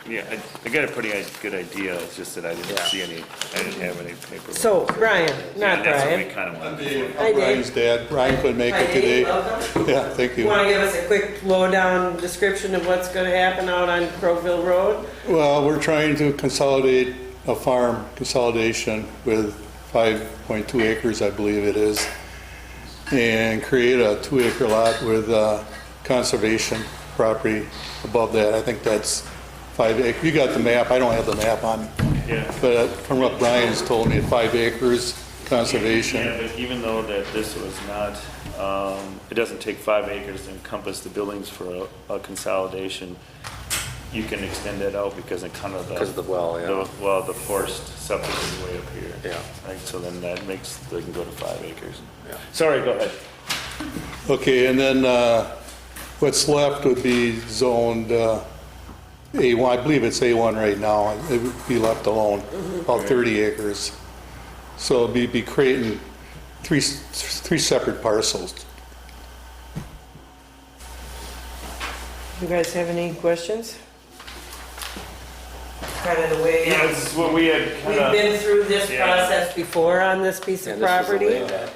Yeah, I got a pretty good idea. It's just that I didn't Yeah. see any. I didn't have any paperwork. So Brian, Yeah, not that's what we Brian. kind of wanted. Hi, Dave. Brian's dad. Brian couldn't make Hi, it Dave. today. Welcome. Yeah, thank You you. want to give us a quick lowdown description of what's going to happen out on Crowville Road? Well, we're trying to consolidate a farm consolidation with 5.2 acres, I believe it is, and create a 2-acre lot with conservation property above that. I think that's 5 acres. You got the map. I don't have the map on me. Yeah. But from what Brian's told me, 5 acres conservation. Yeah, but even though that this was not, it doesn't take 5 acres to encompass the buildings for a consolidation, you can extend that out because it kind of because of the well, yeah. the forced septic is way up here. Yeah. Right, so then that makes, they can go to 5 acres. Yeah. Sorry, go ahead. Okay, and then What's left would be zoned A1, I believe it's A1 right now. It would be left alone, about 30 acres. So it'd be creating three separate parcels. You guys have any questions? Kind of the way, Yeah, this is what we had we've kind of, been through this Yeah. process before on this piece of And this was the way property. back.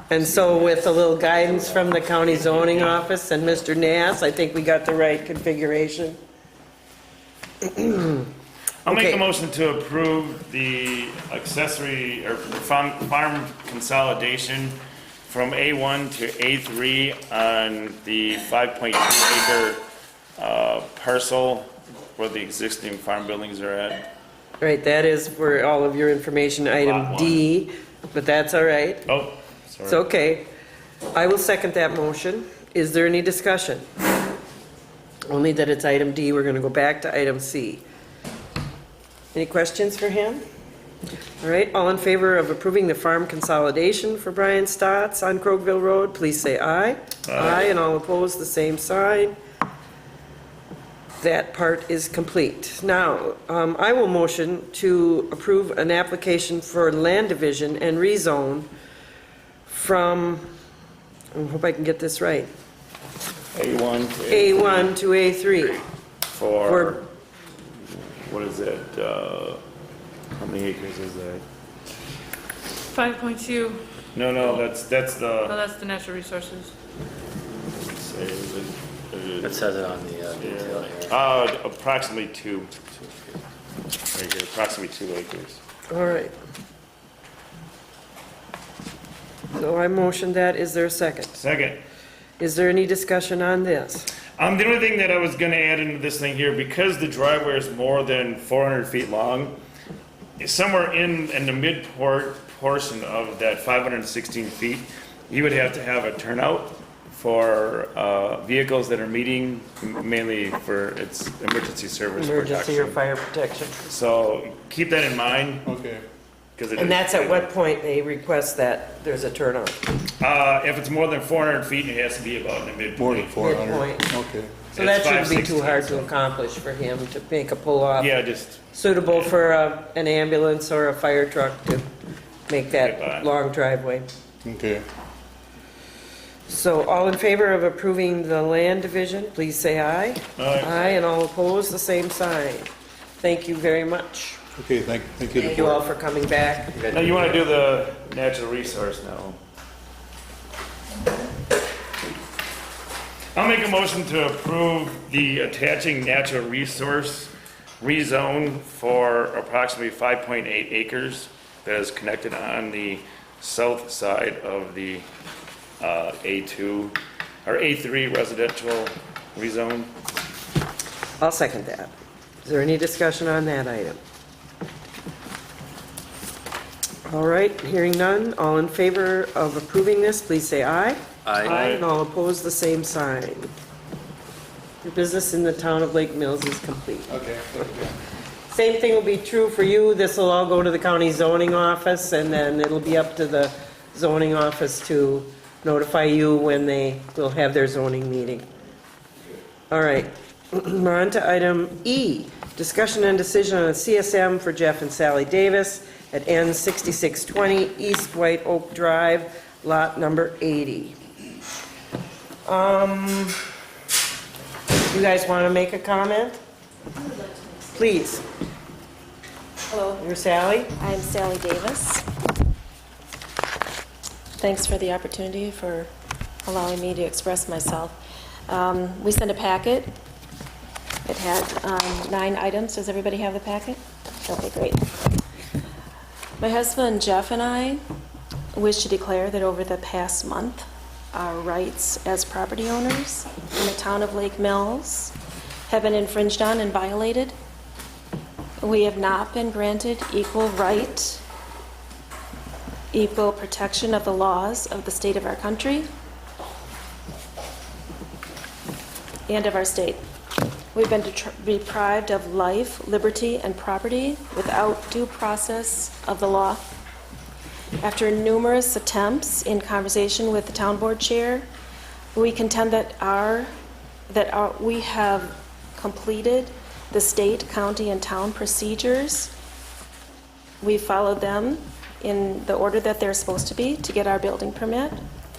And so with a little guidance from the county zoning office and Mr. Nass, I think we got the right configuration. I'll make Okay. a motion to approve the accessory or farm consolidation from A1 to A3 on the 5.2 acre parcel where the existing farm buildings are at. Right, that is for all of your information, Lot item one. D, but that's all right. Oh, It's sorry. okay. I will second that motion. Is there any discussion? Only that it's item D, we're gonna go back to item C. Any questions for him? All right, all in favor of approving the farm consolidation for Brian Stotts on Crokeville Road, please say aye. Aye, and all opposed, the same sign. That part is complete. Now, I will motion to approve an application for land division and rezone from, I hope I can get this right, A1 to A1 to A3. for, what is it, how many acres is that? 5.2, No, that's oh, the, that's the natural resources. say, is it- It says it on the detail here. approximately 2. Right here, approximately 2 acres. All right. So I motioned that. Is there a second? Second. Is there any discussion on this? The only thing that I was gonna add into this thing here, because the driveway is more than 400 feet long, somewhere in the portion of that 516 feet, you would have to have a turnout for vehicles that are meeting, mainly for its emergency service Emergency or protection. fire protection? So keep that in mind, Okay. because it And is- that's at what point they request that there's a turnout? If it's more than 400 feet, it has to be about in the midpoint. More than 400. Midpoint. Okay. So that It's shouldn't be too 516, hard to so- accomplish for him to make a pull-off Yeah, just, suitable for an ambulance or a fire truck to make Get by. that long driveway. Okay. So all in favor of approving the land division, please say aye. Aye. Aye, and all opposed, the same sign. Thank you very much. Okay, thank you. Thank you all for coming back. now you wanna do the natural resource now. I'll make a motion to approve the attaching natural resource rezone for approximately 5.8 acres that is connected on the south side of the A2, or A3 residential rezone. I'll second that. Is there any discussion on that item? All right, hearing none, all in favor of approving this, please say aye. Aye. And all opposed, the same sign. Your business in the town of Lake Mills is complete. Okay. Same thing will be true for you. This will all go to the county zoning office, and then it'll be up to the zoning office to notify you when they will have their zoning meeting. All right, we're on to item E, discussion and decision on a CSM for Jeff and Sally Davis at N 6620 East White Oak Drive, lot number 80. You guys want to make a comment? Please. Hello, You're Sally? I'm Sally Davis. Thanks for the opportunity for allowing me to express myself. We sent a packet. It had 9 items. Does everybody have the packet? Okay, great. My husband Jeff and I wish to declare that over the past month, our rights as property owners in the town of Lake Mills have been infringed on and violated. We have not been granted equal right, equal protection of the laws of the state of our country and of our state. We've been deprived of life, liberty, and property without due process of the law. After numerous attempts in conversation with the town board chair, we contend that our that we have completed the state, county, and town procedures. We followed them in the order that they're supposed to be to get our building permit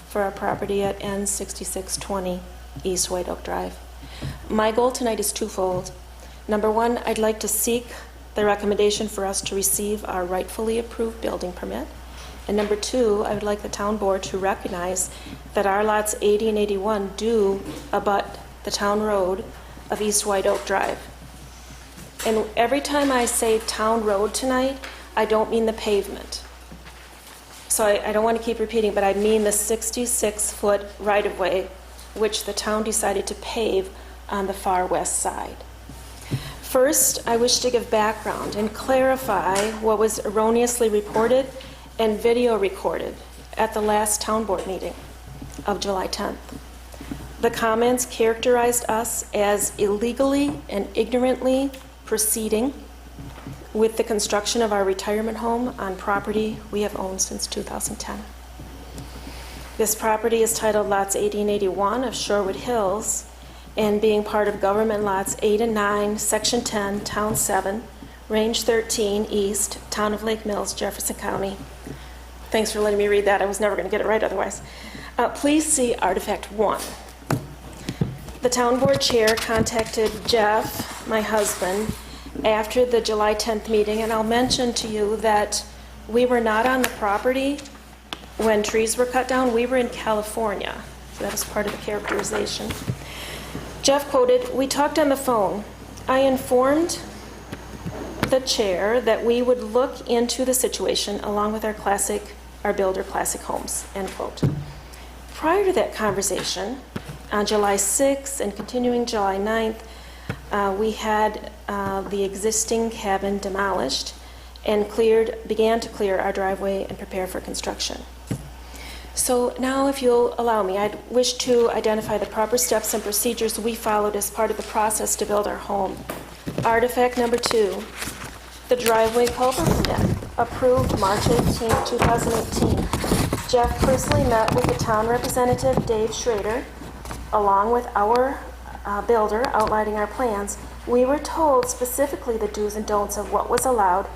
for our property at N6620 East White Oak Drive. My goal tonight is twofold. Number one, I'd like to seek the recommendation for us to receive our rightfully approved building permit. And number two, I would like the town board to recognize that our lots 80 and 81 do abut the town road of East White Oak Drive. And every time I say town road tonight, I don't mean the pavement. So I don't want to keep repeating, but I mean the 66-foot right-of-way which the town decided to pave on the far west side. First, I wish to give background and clarify what was erroneously reported and video recorded at the last town board meeting of July 10th. The comments characterized us as illegally and ignorantly proceeding with the construction of our retirement home on property we have owned since 2010. This property is titled Lots 80 and 81 of Shorewood Hills, and being part of Government Lots 8 and 9, Section 10, Town 7, Range 13, East, Town of Lake Mills, Jefferson County. Thanks for letting me read that. I was never going to get it right otherwise. Please see Artifact 1. The town board chair contacted Jeff, my husband, after the July 10th meeting, and I'll mention to you that we were not on the property when trees were cut down. We were in California, so that was part of the characterization. Jeff quoted, "We talked on the phone. I informed the chair that we would look into the situation along with our builder Classic Homes," end quote. Prior to that conversation, on July 6th and continuing July 9th, we had the existing cabin demolished and began to clear our driveway and prepare for construction. So now, if you'll allow me, I'd wish to identify the proper steps and procedures we followed as part of the process to build our home. Artifact number 2, the driveway culvert permit, approved March 18, 2018. Jeff personally met with the town representative, Dave Schrader, along with our builder outlining our plans. We were told specifically the do's and don'ts of what was allowed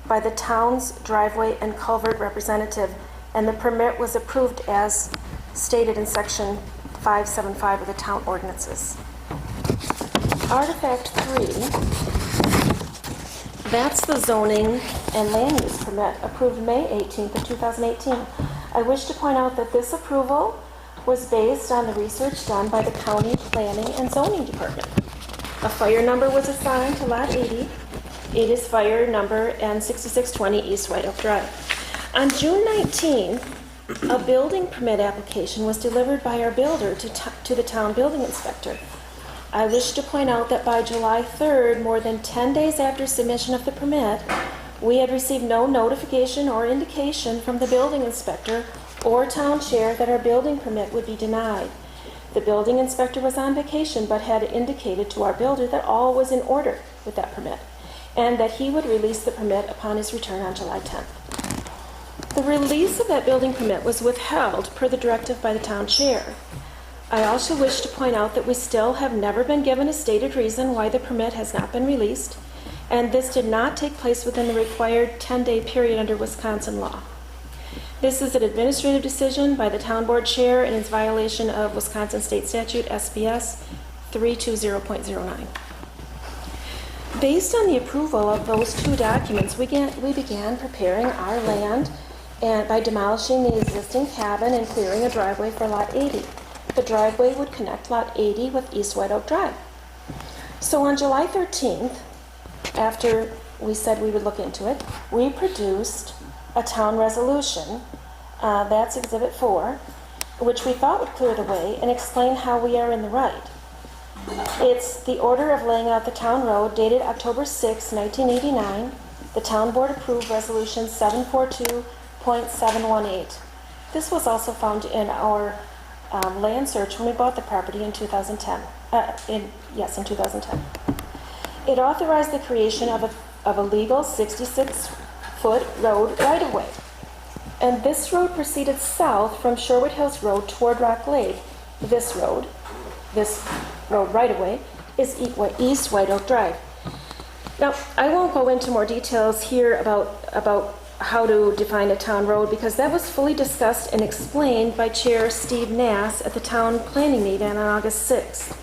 by the town's driveway and culvert representative, and the permit was approved as stated in section 575 of the town ordinances. Artifact 3, that's the zoning and land use permit approved May 18th of 2018. I wish to point out that this approval was based on the research done by the county planning and zoning department. A fire number was assigned to lot 80. It is fire number N6620 East White Oak Drive. On June 19th, a building permit application was delivered by our builder to the town building inspector. I wish to point out that by July 3rd, more than 10 days after submission of the permit, we had received no notification or indication from the building inspector or town chair that our building permit would be denied. The building inspector was on vacation but had indicated to our builder that all was in order with that permit and that he would release the permit upon his return on July 10th. The release of that building permit was withheld per the directive by the town chair. I also wish to point out that we still have never been given a stated reason why the permit has not been released, and this did not take place within the required 10-day period under Wisconsin law. This is an administrative decision by the town board chair and is violation of Wisconsin State Statute SBS 320.09. Based on the approval of those two documents, we began preparing our land and by demolishing the existing cabin and clearing a driveway for lot 80. The driveway would connect lot 80 with East White Oak Drive. So on July 13th, after we said we would look into it, we produced a town resolution, that's Exhibit 4, which we thought would clear the way and explain how we are in the right. It's the order of laying out the town road dated October 6, 1989. The town board approved resolution 742.718. This was also found in our land search when we bought the property in 2010. In 2010. It authorized the creation of a legal 66-foot road right-of-way. And this road proceeded south from Sherwood Hills Road toward Rock Lake. This road road right-of-way is East White Oak Drive. Now, I won't go into more details here about how to define a town road, because that was fully discussed and explained by Chair Steve Nass at the town planning meeting on August 6th.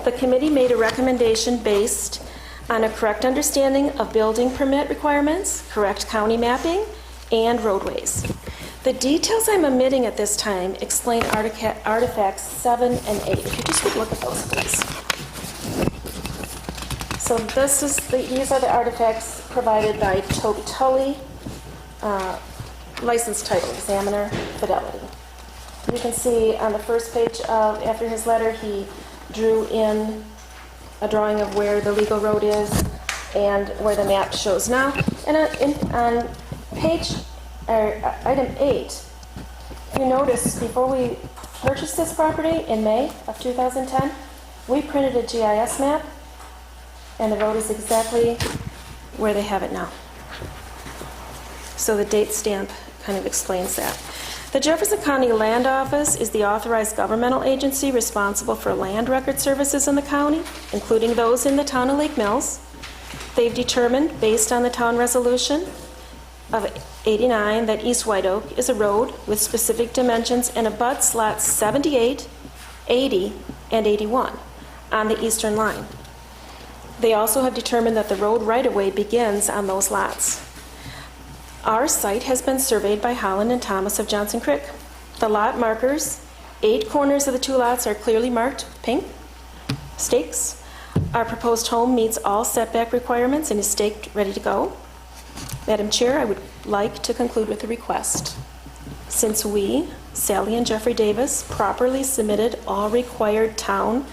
The committee made a recommendation based on a correct understanding of building permit requirements, correct county mapping, and roadways. The details I'm omitting at this time explain artifacts 7 and 8. If you just would look at those, please. So these are the artifacts provided by Toby Tully, licensed title examiner, Fidelity. You can see on the first page after his letter, he drew in a drawing of where the legal road is and where the map shows now. And on item 8, you notice before we purchased this property in May of 2010, we printed a GIS map, and the road is exactly where they have it now. So the date stamp kind of explains that. The Jefferson County Land Office is the authorized governmental agency responsible for land record services in the county, including those in the town of Lake Mills. They've determined, based on the town resolution of 89, that East White Oak is a road with specific dimensions and abuts lots 78, 80, and 81 on the eastern line. They also have determined that the road right-of-way begins on those lots. Our site has been surveyed by Holland and Thomas of Johnson Creek. The lot markers, 8 corners of the 2 lots are clearly marked pink stakes. Our proposed home meets all setback requirements and is staked, ready to go. Madam Chair, I would like to conclude with a request. Since we, Sally and Jeffrey Davis, properly submitted all required town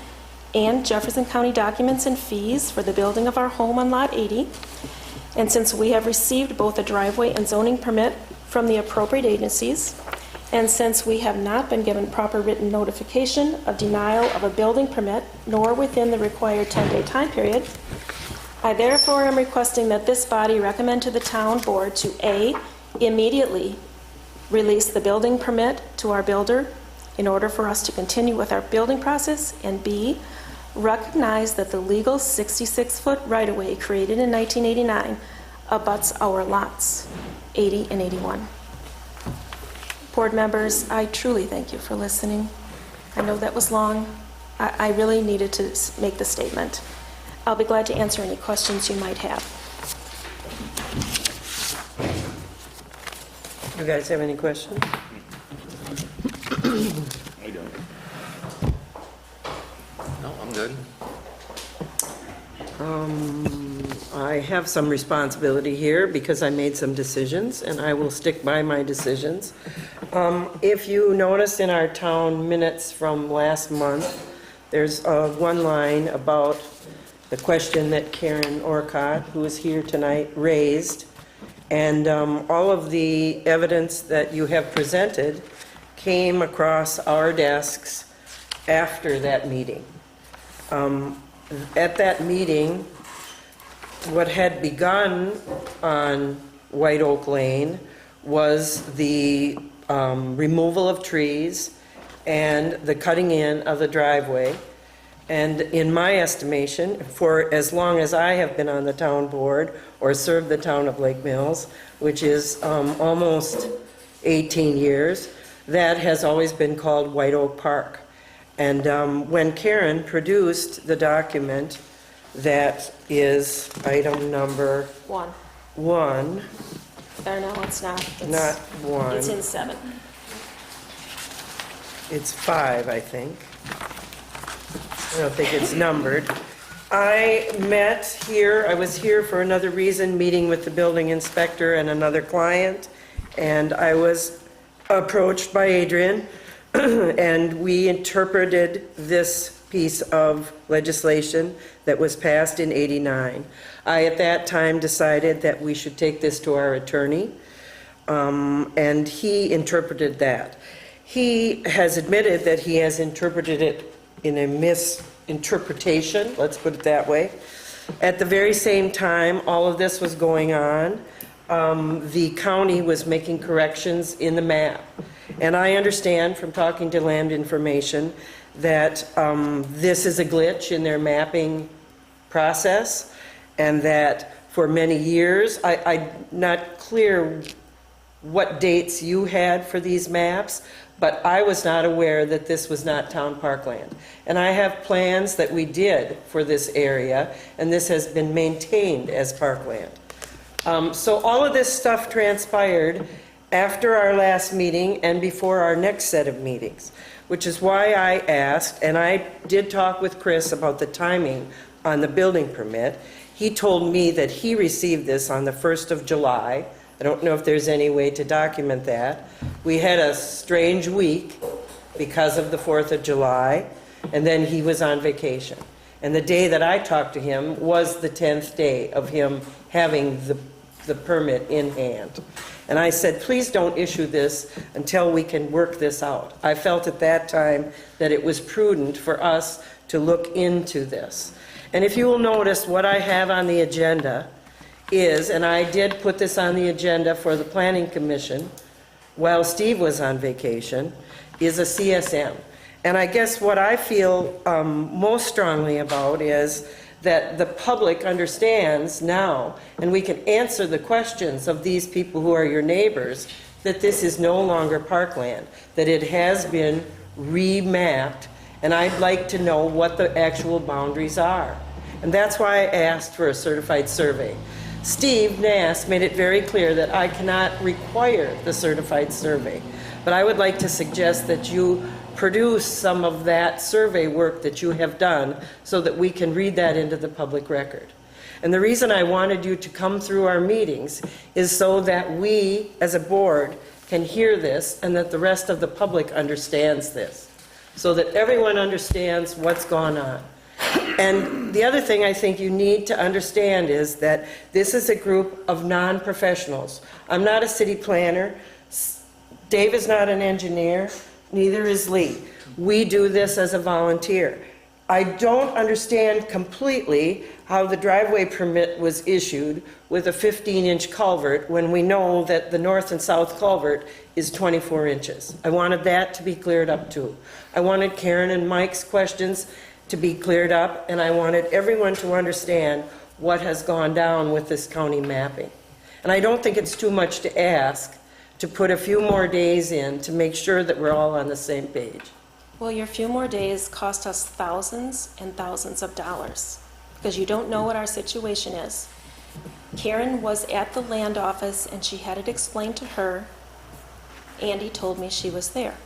and Jefferson County documents and fees for the building of our home on Lot 80, and since we have received both a driveway and zoning permit from the appropriate agencies, and since we have not been given proper written notification of denial of a building permit, nor within the required 10-day time period, I therefore am requesting that this body recommend to the town board to A, immediately release the building permit to our builder in order for us to continue with our building process, and B, recognize that the legal 66-foot right-of-way created in 1989 abuts our lots 80 and 81. Board members, I truly thank you for listening. I know that was long. I really needed to make the statement. I'll be glad to answer any questions you might have. You guys have any questions? I don't. No, I'm good. I have some responsibility here because I made some decisions, and I will stick by my decisions. If you notice in our town minutes from last month, there's one line about the question that Karen Orcott, who is here tonight, raised. And all of the evidence that you have presented came across our desks after that meeting. At that meeting, what had begun on White Oak Lane was the removal of trees and the cutting in of the driveway. And in my estimation, for as long as I have been on the town board or served the town of Lake Mills, which is almost 18 years, that has always been called White Oak Park. And when Karen produced the document that is item number 1. 1, Or no, it's not. It's, not 1, It's in 7. it's 5, I think. I don't think it's numbered. I was here for another reason, meeting with the building inspector and another client, and I was approached by Adrian, and we interpreted this piece of legislation that was passed in '89. I, at that time, decided that we should take this to our attorney, and he interpreted that. He has admitted that he has interpreted it in a misinterpretation, let's put it that way. At the very same time all of this was going on, the county was making corrections in the map. And I understand from talking to Land Information that this is a glitch in their mapping process, and that for many years, I'm not clear what dates you had for these maps, but I was not aware that this was not town parkland. And I have plans that we did for this area, and this has been maintained as parkland. So all of this stuff transpired after our last meeting and before our next set of meetings, which is why I asked, and I did talk with Chris about the timing on the building permit. He told me that he received this on the 1st of July. I don't know if there's any way to document that. We had a strange week because of the 4th of July, and then he was on vacation. And the day that I talked to him was the 10th day of him having the permit in hand. And I said, please don't issue this until we can work this out. I felt at that time that it was prudent for us to look into this. And if you will notice, what I have on the agenda is, and I did put this on the agenda for the Planning Commission while Steve was on vacation, is a CSM. And I guess what I feel most strongly about is that the public understands now, and we can answer the questions of these people who are your neighbors, that this is no longer parkland, that it has been remapped, and I'd like to know what the actual boundaries are. And that's why I asked for a certified survey. Steve Nass made it very clear that I cannot require the certified survey, but I would like to suggest that you produce some of that survey work that you have done so that we can read that into the public record. And the reason I wanted you to come through our meetings is so that we, as a board, can hear this and that the rest of the public understands this, so that everyone understands what's gone on. And the other thing I think you need to understand is that this is a group of non-professionals. I'm not a city planner. Dave is not an engineer. Neither is Lee. We do this as a volunteer. I don't understand completely how the driveway permit was issued with a 15-inch culvert when we know that the north and south culvert is 24 inches. I wanted that to be cleared up too. I wanted Karen and Mike's questions to be cleared up, and I wanted everyone to understand what has gone down with this county mapping. And I don't think it's too much to ask to put a few more days in to make sure that we're all on the same page. Well, your few more days cost us thousands and thousands of dollars because you don't know what our situation is. Karen was at the land office and she had it explained to her. Andy told me she was there.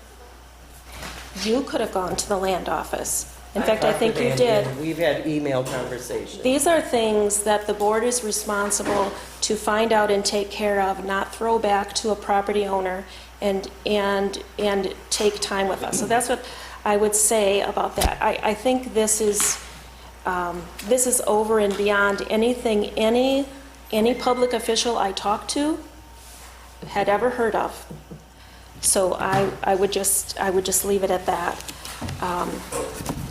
You could have gone to the land office. In fact, I think you did. We've had email conversations. These are things that the board is responsible to find out and take care of, not throw back to a property owner and take time with us. So that's what I would say about that. I think this is over and beyond anything any public official I talked to had ever heard of. So I would just leave it at that.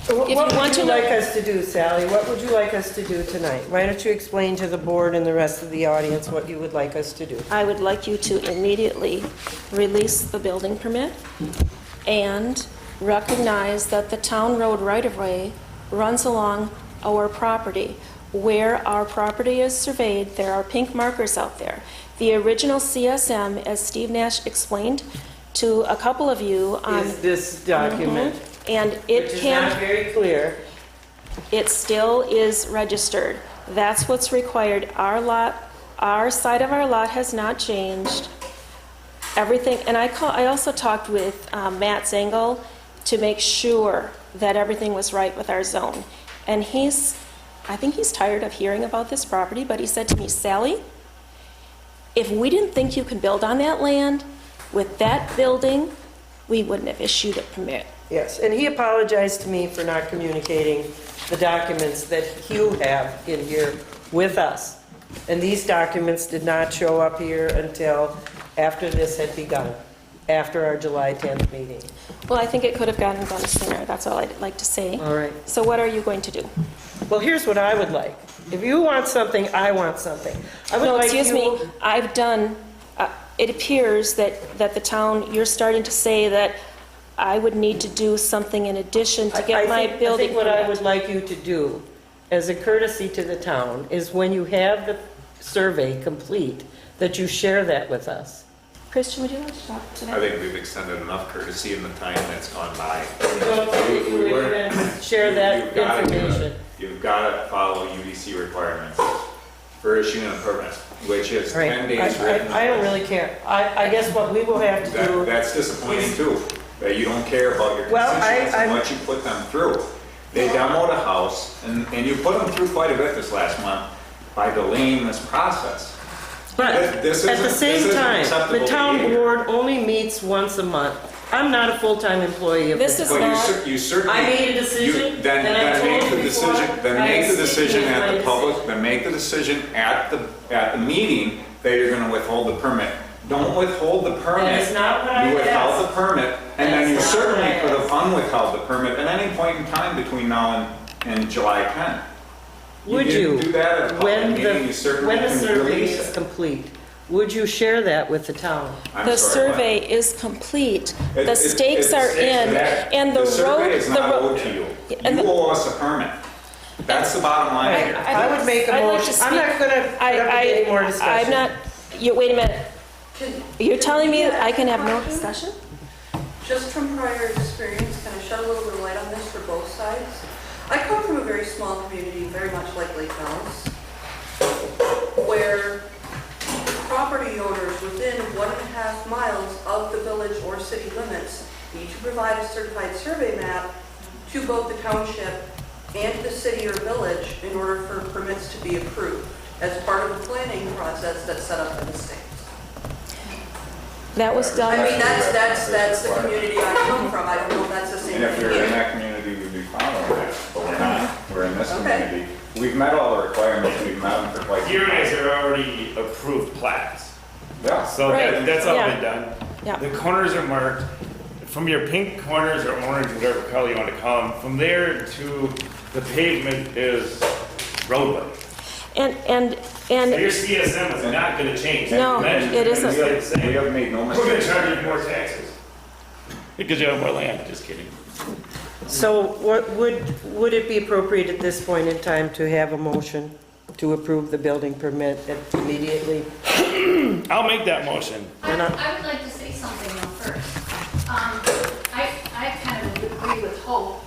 What would you like us to do, Sally? What would you like us to do tonight? Why don't you explain to the board and the rest of the audience what you would like us to do? I would like you to immediately release the building permit and recognize that the town road right-of-way runs along our property. Where our property is surveyed, there are pink markers out there. The original CSM, as Steve Nash explained to a couple of you on... Is this document? And it which is can... not very clear. It still is registered. That's what's required. Our lot, our side of our lot has not changed. Everything, and I also talked with Matt Zengel to make sure that everything was right with our zone. And I think he's tired of hearing about this property, but he said to me, Sally, if we didn't think you could build on that land with that building, we wouldn't have issued a permit. Yes, and he apologized to me for not communicating the documents that you have in here with us. And these documents did not show up here until after this had begun, after our July 10th meeting. Well, I think it could have gotten done sooner. That's all I'd like to say. All right. So what are you going to do? Well, here's what I would like. If you want something, I want something. I would No, like excuse you... me. I've done, it appears that the town, you're starting to say that I would need to do something in addition to I get my think- building I think what I permit. would like you to do, as a courtesy to the town, is when you have the survey complete, that you share that with us. Christian, would you like to talk to I that? think we've extended enough courtesy in the time that's gone by. You don't think you would even share that You've gotta do it. information? You've got to follow UDC requirements for issuing a permit, which is Right. 10 days written. I don't really care. I guess what we will have to do. That's disappointing too, that you don't care about your Well, constituents and I'm- what you put them through. They demoed a house, and you put them through quite a bit this last month by delaying this process. But This at the isn't- same this isn't time, the acceptable town behavior. board only meets once a month. I'm not a full-time employee of This the is town. But not- you certainly. I made a decision, Then and I make told the you decision, before, then I make am the decision sticking with at my the public, decision. then make the decision at the meeting that you're gonna withhold the permit. Don't withhold the permit. That is not what I You withheld asked. the permit, and then you That's not certainly what I could have asked. unwithheld the permit at any point in time between now and July 10. Would didn't you, do that at a when public meeting, you certainly when the can survey release is it. complete, would you share that with the town? I'm The sorry, what? survey is complete. It- The it- stakes are in, that- and the road... The survey is not ro- owed to you. and You the- owe us a permit. That's the bottom line here. I would make a I'd like to motion. I'm not speak- gonna put up any more discussion. I'm not, wait a minute. You're telling me that I can have no discussion? Just from prior experience, can I shed a little bit of light on this for both sides? I come from a very small community, very much like Lake Mills, where property owners within 1.5 miles of the village or city limits need to provide a certified survey map to both the township and the city or village in order for permits to be approved as part of the planning process that's set up in the state. That was done... I mean, that's the community I come from. I don't know if that's the same And if thing we were in here. that community, we'd be following that, but we're not. We're in this Okay. community. We've met all the requirements, we've met them for quite some You time. guys are already approved plats. Yeah. So Right, that's all yeah. been done. Yeah. The corners are marked, from your pink corners or orange, whatever color you want to call them, from there to the pavement is roadway. And So your CSM is not gonna change. No, Imagine it it's gonna isn't. stay the same. We have made no We're gonna mistakes. charge you more taxes. Because you have more land, just kidding. So what would it be appropriate at this point in time to have a motion to approve the building permit immediately? I'll make that motion. I would like to say something though first. I kind of agree with Hope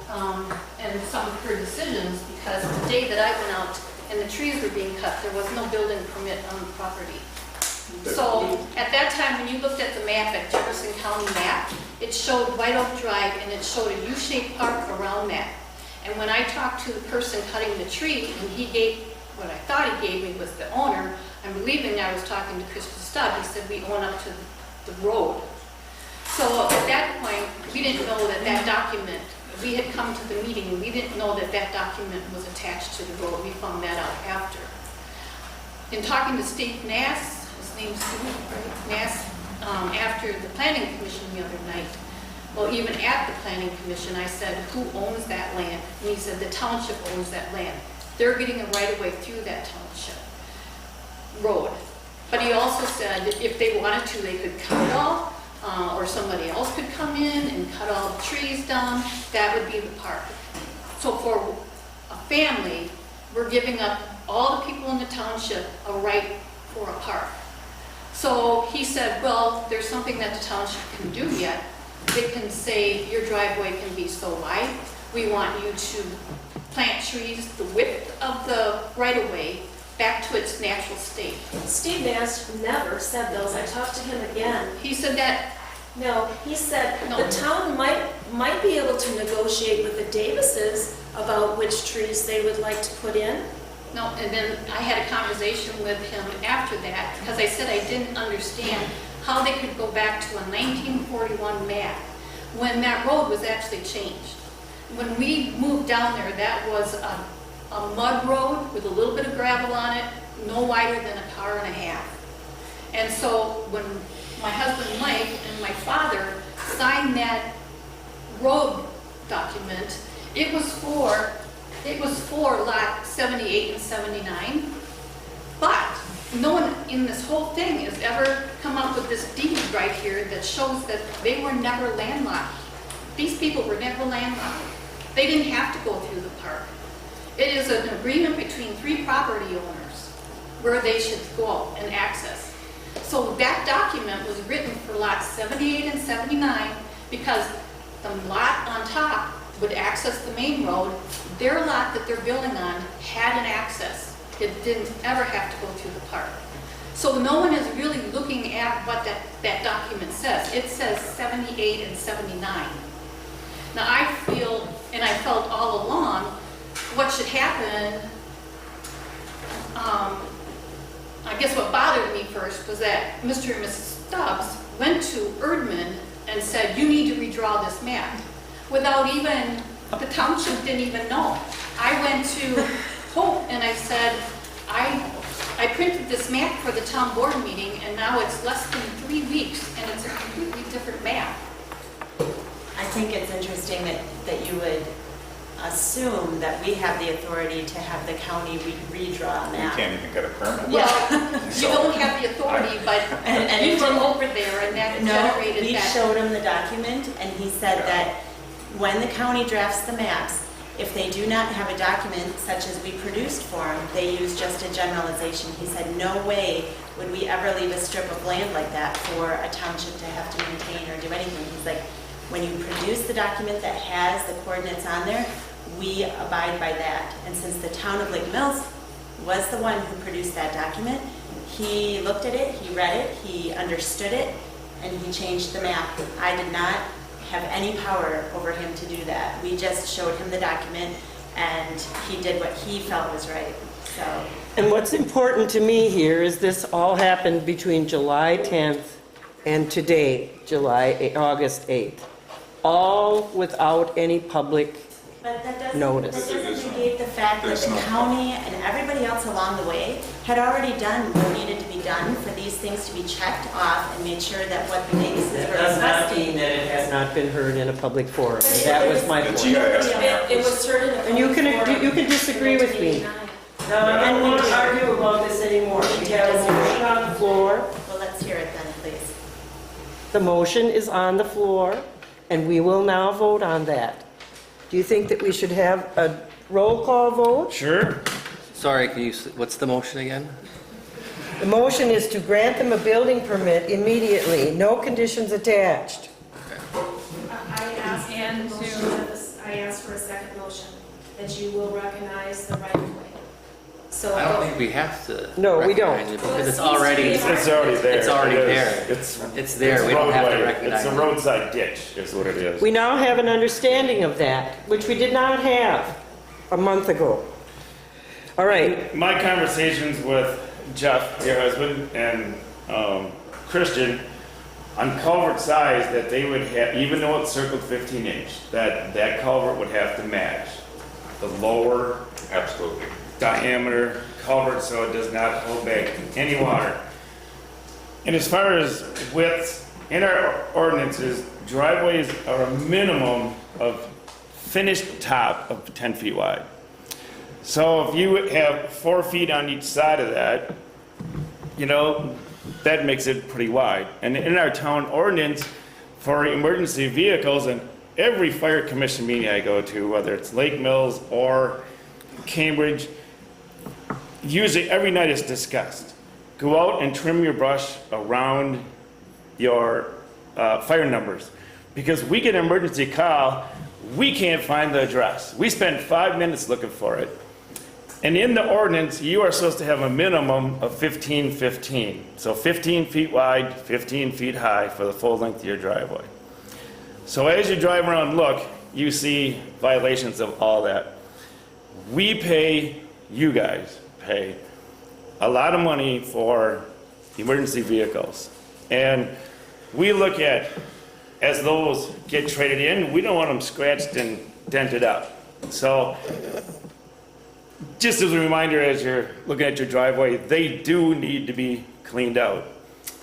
and some of her decisions because the day that I went out and the trees were being cut, there was no building permit on the property. So at that time, when you looked at the map, at Jefferson County map, it showed White Oak Drive and it showed a U-shaped park around that. And when I talked to the person cutting the tree and he gave, what I thought he gave me was the owner, I'm believing I was talking to Christian Stubb, he said we own up to the road. So at that point, we didn't know that that document, we had come to the meeting and we didn't know that that document was attached to the road. We found that out after. In talking to Steve Nass, his name's Steve, right? Nass, after the planning commission the other night, well, even at the planning commission, I said, who owns that land? And he said, the township owns that land. They're getting a right-of-way through that township road. But he also said that if they wanted to, they could cut it all, or somebody else could come in and cut all the trees down. That would be the park. So for a family, we're giving up all the people in the township a right for a park. So he said, well, there's something that the township can do yet. They can say your driveway can be so wide. We want you to plant trees the width of the right-of-way back to its natural state. Steve Nash never said those. I talked to him again. He said that. No, he said No. the town might be able to negotiate with the Davises about which trees they would like to put in. No, and then I had a conversation with him after that because I said I didn't understand how they could go back to a 1941 map when that road was actually changed. When we moved down there, that was a mud road with a little bit of gravel on it, no wider than a car and a half. And so when my husband Mike and my father signed that road document, it was for lot 78 and 79, but no one in this whole thing has ever come up with this deed right here that shows that they were never landlocked. These people were never landlocked. They didn't have to go through the park. It is an agreement between 3 property owners where they should go and access. So that document was written for lots 78 and 79 because the lot on top would access the main road. Their lot that they're building on had an access. It didn't ever have to go through the park. So no one is really looking at what that document says. It says 78 and 79. Now I feel, and I felt all along, what should happen, I guess what bothered me first was that Mr. and Mrs. Stubbs went to Erdman and said, you need to redraw this map. Without even, the township didn't even know. I went to Hope and I said, I printed this map for the town board meeting and now it's less than 3 weeks and it's a completely different map. I think it's interesting that you would assume that we have the authority to have the county redraw a You map. can't even get a permit. Well, you don't have the authority, but And you it were didn't- over there and that No, generated we that. showed him the document, and he said that when the county drafts the maps, if they do not have a document such as we produced for them, they use just a generalization. He said, no way would we ever leave a strip of land like that for a township to have to maintain or do anything. He's like, when you produce the document that has the coordinates on there, we abide by that. And since the town of Lake Mills was the one who produced that document, he looked at it, he read it, he understood it, and he changed the map. I did not have any power over him to do that. We just showed him the document, and he did what he felt was right. So, And what's important to me here is this all happened between July 10th and today, August 8th. All without any public but that notice. doesn't negate the fact that There's the no- county and everybody else along the way had already done what needed to be done for these things to be checked off and made sure that what the Vegases That were does not requesting. mean that it has not been heard in a public forum. But it That was my It's point. It was heard in a And you public can, forum you can disagree in with me. 1989. No, I don't want to argue about this anymore. We have a motion on the floor. Well, let's hear it then, please. The motion is on the floor, and we will now vote on that. Do you think that we should have a roll call vote? Sure. Sorry, can you, what's the motion again? The motion is to grant them a building permit immediately, no conditions attached. I asked And for a to- motion, I asked for a second motion, that you will recognize the right of way. So I don't think we have to. No, we don't. recognize it Because it's already, It's already there. It's already It is. there. It's there. It's We don't have to roadway. recognize It's a it. roadside ditch is what it is. We now have an understanding of that, which we did not have a month ago. All right, My conversations with Jeff, your husband, and Christian on culvert size that they would have, even though it's circled 15 inch, that culvert would have to match the lower Absolutely. diameter culvert so it does not hold back any water. And as far as widths, in our ordinances, driveways are a minimum of finished top of 10 feet wide. So if you have 4 feet on each side of that, you know, that makes it pretty wide. And in our town ordinance for emergency vehicles, and every fire commission meeting I go to, whether it's Lake Mills or Cambridge, usually every night it's discussed. Go out and trim your brush around your fire numbers. Because we get an emergency call, we can't find the address. We spend 5 minutes looking for it. And in the ordinance, you are supposed to have a minimum of 15-15. So 15 feet wide, 15 feet high for the full length of your driveway. So as you drive around and look, you see violations of all that. We pay, you guys pay, a lot of money for emergency vehicles. And we look at, as those get traded in, we don't want them scratched and dented up. So just as a reminder, as you're looking at your driveway, they do need to be cleaned out.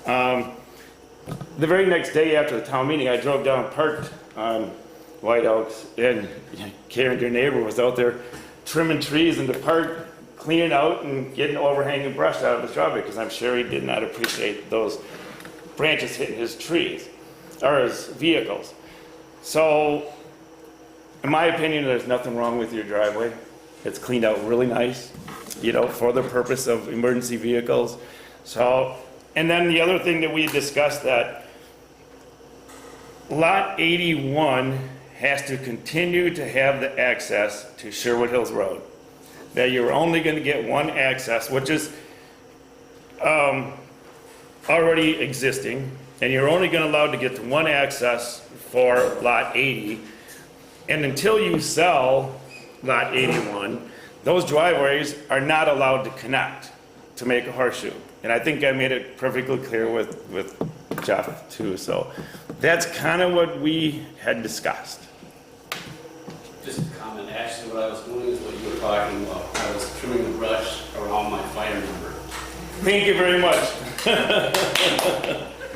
The very next day after the town meeting, I drove down, parked on White Oaks, and Karen, your neighbor, was out there trimming trees in the park, cleaning out and getting overhanging brush out of his driveway, because I'm sure he did not appreciate those branches hitting his trees, or his vehicles. So, in my opinion, there's nothing wrong with your driveway. It's cleaned out really nice, you know, for the purpose of emergency vehicles. So, and then the other thing that we discussed, that Lot 81 has to continue to have the access to Sherwood Hills Road. That you're only going to get one access, which is already existing, and you're only going to allow to get to one access for Lot 80. And until you sell Lot 81, those driveways are not allowed to connect to make a horseshoe. And I think I made it perfectly clear with Jeff too. So that's kind of what we had discussed. Just a comment, actually what I was doing is what you were talking about. I was trimming the brush around my fire number. Thank you very much.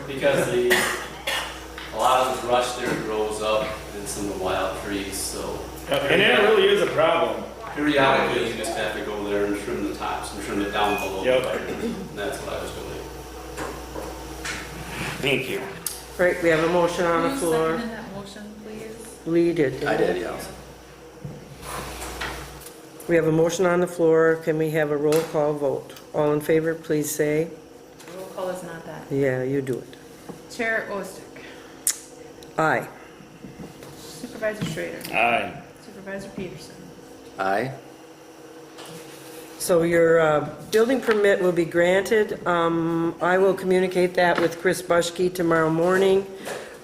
Because a lot of the brush there grows up in some of the wild trees, so. And it really is a problem. Periodically, you just have to go there and trim the tops and trim it down below Yep. the fire number. And that's what I was doing. Thank you. Right, we have a motion on the floor. Who seconded that motion, please? Lee did. I did, yeah. We have a motion on the floor. Can we have a roll call vote? All in favor, please say. Roll call is not that. Yeah, you do it. Chair Ostick. Aye. Supervisor Schrader. Aye. Supervisor Peterson. Aye. So your building permit will be granted. I will communicate that with Chris Bushke tomorrow morning.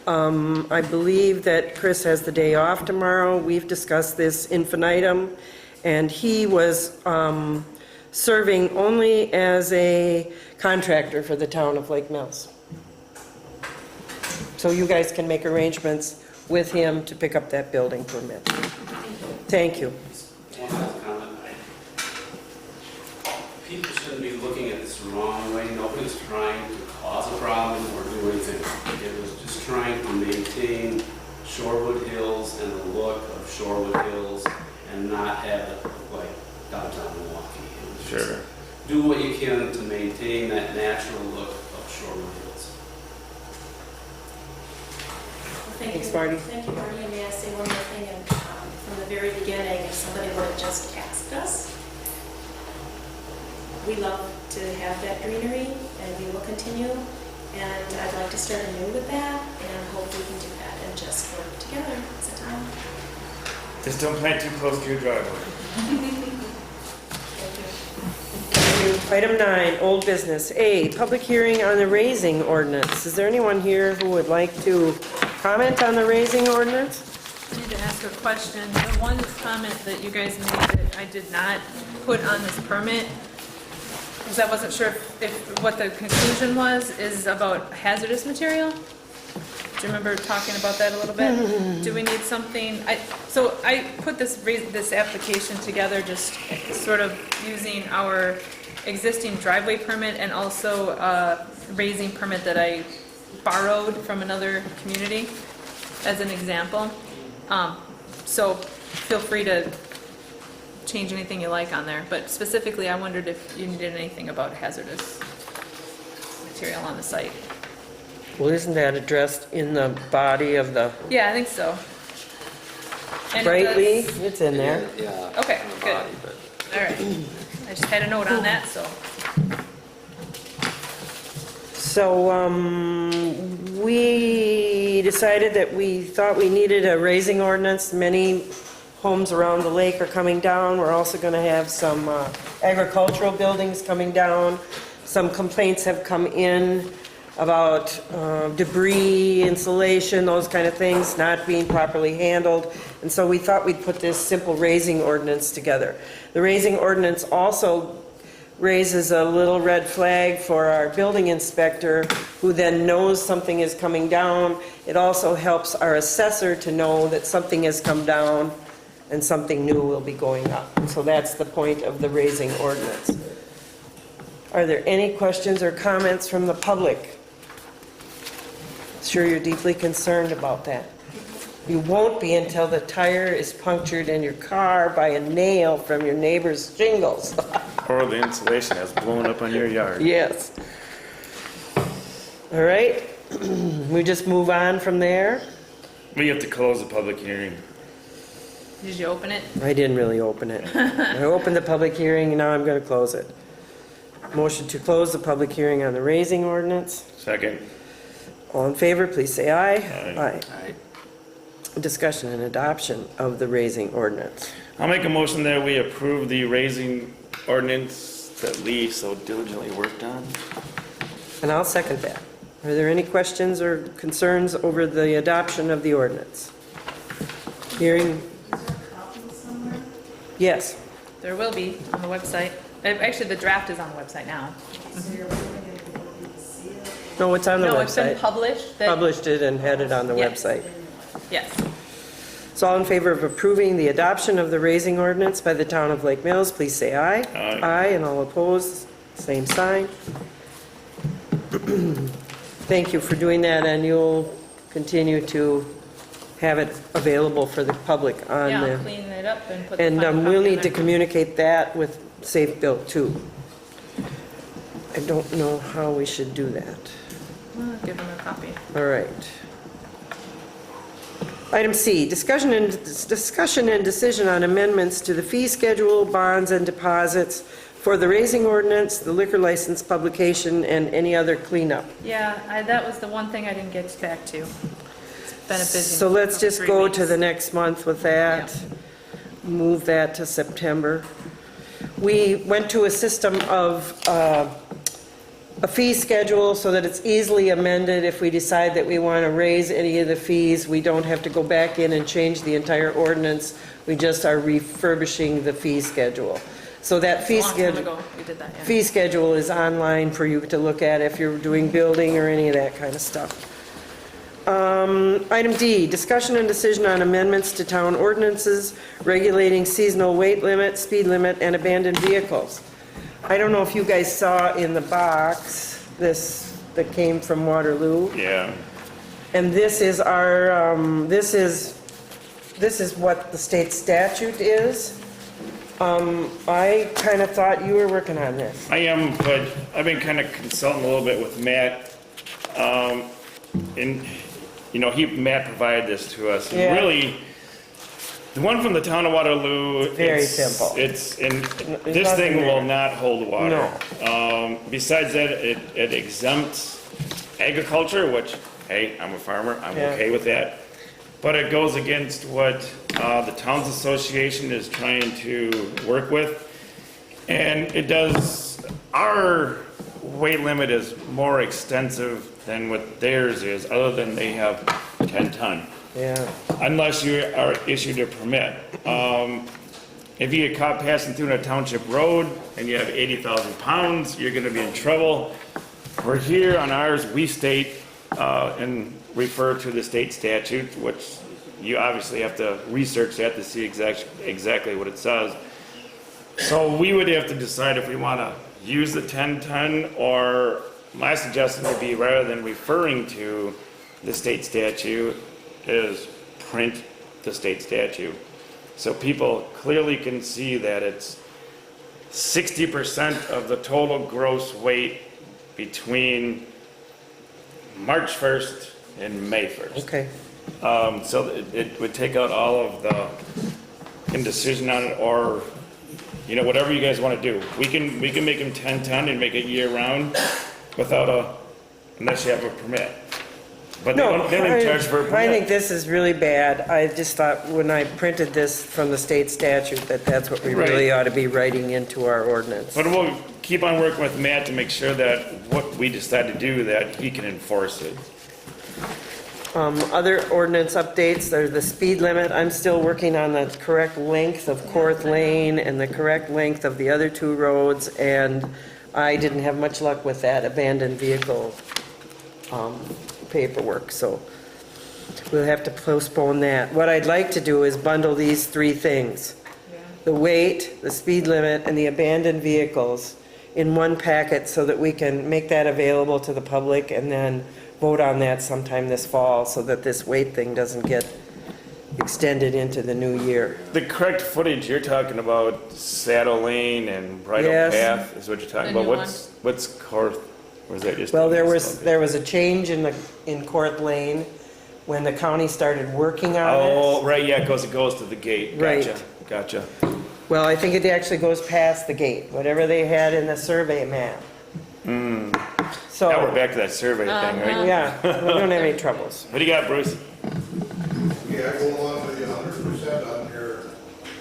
I believe that Chris has the day off tomorrow. We've discussed this infinitum, and he was serving only as a contractor for the town of Lake Mills. So you guys can make arrangements with him to pick up that building permit. Thank you. One last comment. People shouldn't be looking at this the wrong way. Nobody's trying to cause a problem or do anything. It was just trying to maintain Shorewood Hills and the look of Shorewood Hills and not have it look like downtown Milwaukee. It was just Sure. do what you can to maintain that natural look of Shorewood Hills. Thank Thanks, you. Marty. Thank you, Marty. And may I say one more thing? And from the very beginning, if somebody would have just asked us, we love to have that greenery, and we will continue. And I'd like to start anew with that, and hope we can do that and just work together as a town. Just don't plant too close to your driveway. Item 9, old business. A, public hearing on the raising ordinance. Is there anyone here who would like to comment on the raising ordinance? I need to ask a question. The one comment that you guys made that I did not put on this permit, because I wasn't sure if what the conclusion was, is about hazardous material. Do you remember talking about that a little bit? Do we need something? So I put this application together just sort of using our existing driveway permit and also a raising permit that I borrowed from another community as an example. So feel free to change anything you like on there, but specifically I wondered if you needed anything about hazardous material on the site. Well, isn't that addressed in the body of the, Yeah, I think so. And it right, does- Lee? It's in there. Yeah. Okay, on the good. body, but- All right. I just had a note on that, so. So, we decided that we thought we needed a raising ordinance. Many homes around the lake are coming down. We're also going to have some agricultural buildings coming down. Some complaints have come in about debris, insulation, those kind of things not being properly handled. And so we thought we'd put this simple raising ordinance together. The raising ordinance also raises a little red flag for our building inspector, who then knows something is coming down. It also helps our assessor to know that something has come down and something new will be going up. So that's the point of the raising ordinance. Are there any questions or comments from the public? Sure you're deeply concerned about that. You won't be until the tire is punctured in your car by a nail from your neighbor's shingles. Or the insulation has blown up on your yard. Yes. All right, we just move on from there. We have to close the public hearing. Did you open it? I didn't really open it. I opened the public hearing, and now I'm going to close it. Motion to close the public hearing on the raising ordinance. Second. All in favor, please say aye. Aye. Aye. Discussion and adoption of the raising ordinance. I'll make a motion that we approve the raising ordinance that Lee so diligently worked on. And I'll second that. Are there any questions or concerns over the adoption of the ordinance? Hearing, yes. There will be on the website. Actually, the draft is on the website now. No, it's on the No, it's been website. published. Published it and had it on the Yes. website. Yes. So all in favor of approving the adoption of the raising ordinance by the town of Lake Mills, please say aye. Aye. Aye, and all opposed, same sign. Thank you for doing that, and you'll continue to have it available for the public on Yeah, I'll the... clean it up and put the And final we'll copy in need to there. communicate that with Safe Built too. I don't know how we should do that. Well, give them a copy. All right. Item C, discussion and decision on amendments to the fee schedule, bonds, and deposits for the raising ordinance, the liquor license publication, and any other cleanup. Yeah, that was the one thing I didn't get back to. It's been a busy. So let's just 3 go to weeks. the next month with that. Move that to September. We went to a system of a fee schedule so that it's easily amended. If we decide that we want to raise any of the fees, we don't have to go back in and change the entire ordinance. We just are refurbishing the fee schedule. So that fee A long time schedule, ago, we did that, yeah. fee schedule is online for you to look at if you're doing building or any of that kind of stuff. Item D, discussion and decision on amendments to town ordinances regulating seasonal weight limit, speed limit, and abandoned vehicles. I don't know if you guys saw in the box this that came from Waterloo. Yeah. And this is our, this is what the state statute is. I kind of thought you were working on this. I am, but I've been kind of consulting a little bit with Matt. And, you know, Matt provided this to us. And Yeah. really, the one from the town of Waterloo. Very it's simple. It's, and There's this nothing thing there. will not hold water. Besides that, it exempts agriculture, which, hey, I'm a farmer, I'm Yeah. okay with that. But it goes against what the Towns Association is trying to work with. And it does, our weight limit is more extensive than what theirs is, other than they have 10 ton. Yeah. Unless you are issued a permit. If you get caught passing through a township road and you have 80,000 pounds, you're gonna be in trouble. We're here on ours, we state, and refer to the state statute, which you obviously have to research that to see exactly what it says. So we would have to decide if we wanna use the 10 ton, or my suggestion would be, rather than referring to the state statute, is print the state statute. So people clearly can see that it's 60% of the total gross weight between March 1st and May 1st. Okay. So it would take out all of the indecision on it, or, you know, whatever you guys want to do. We can make them 10 ton and make it year round without unless you have a permit. But they don't charge for a permit. I think this is really bad. I just thought when I printed this from the state statute that that's what we really ought to be writing into our ordinance. But we'll keep on working with Matt to make sure that what we decide to do, that he can enforce it. Other ordinance updates, there's the speed limit. I'm still working on the correct length of Court Lane and the correct length of the other two roads, and I didn't have much luck with that abandoned vehicle paperwork, so we'll have to postpone that. What I'd like to do is bundle these three things: the weight, the speed limit, and the abandoned vehicles in one packet, so that we can make that available to the public and then vote on that sometime this fall, so that this weight thing doesn't get extended into the new year. The correct footage you're talking about, Saddle Lane and Bridle Yes. Path, is what you're talking The about. new What's Court? Or is that just? Well, there was a change in Court Lane, when the county started working on Oh, it. right, yeah, it goes to the gate. Right. Gotcha. Well, I think it actually goes past the gate, whatever they had in the survey map. So, Now we're back to that survey thing, right? yeah, we don't have any troubles. What do you got, Bruce? Yeah, I go along with the 100% on here,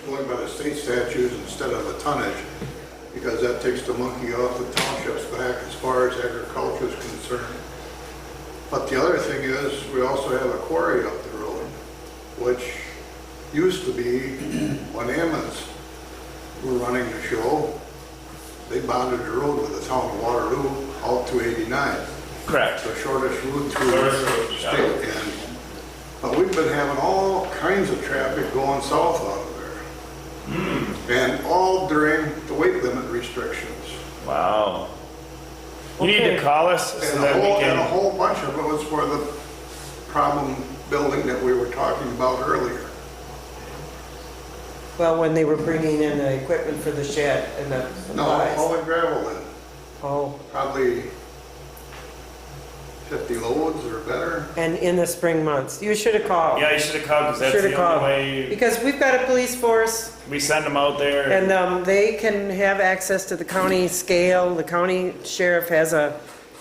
going by the state statutes instead of the tonnage, because that takes the monkey off the township's back as far as agriculture is concerned. But the other thing is, we also have a quarry up the road, which used to be when Ammons were running the show, they bonded the road with the town of Waterloo out to 89. Correct. The shortest route through the state. But we've been having all kinds of traffic going south out of there. And all during the weight limit restrictions. Wow. You need to call us so And that we and a can, whole bunch of it was for the problem building that we were talking about earlier. Well, when they were bringing in the equipment for the shed and the No, supplies. hauling gravel in, Oh, probably 50 loads or better. and in the spring months. You should have called. yeah, you should have called, because that's Should have the called. only way, Because we've got a police force, we send them out there. and they can have access to the county scale. The county sheriff has a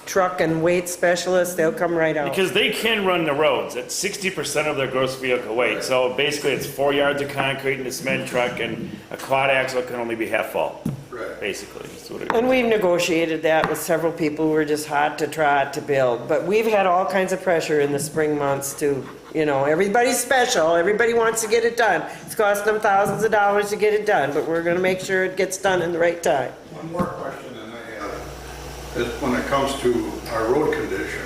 truck and weight specialist. They'll come right out. Because they can run the roads at 60% of their gross vehicle weight. So basically, it's 4 yards of concrete in a cement truck, and a quad axle can only be half full, Right. basically. That's what it And we've negotiated that with several people who are just hot to trot to build. But we've had all kinds of pressure in the spring months to, everybody's special, everybody wants to get it done. It's costing them thousands of dollars to get it done, but we're gonna make sure it gets done in the right time. One more question that I have is when it comes to our road condition.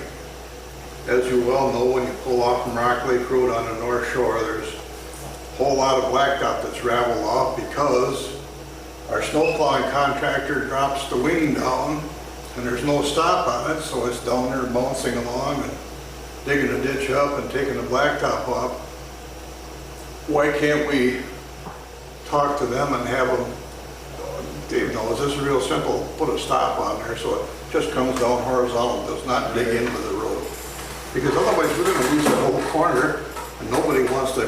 As you well know, when you pull off from Rock Lake Road on the North Shore, there's a whole lot of blacktop that's raveled off because our snow plowing contractor drops the wing down and there's no stop on it, so it's down there bouncing along and digging a ditch up and taking the blacktop off. Why can't we talk to them and have them, Dave knows, this is real simple, put a stop on there so it just comes down horizontal, does not dig into the road. Because otherwise we're gonna lose that whole corner and nobody wants to.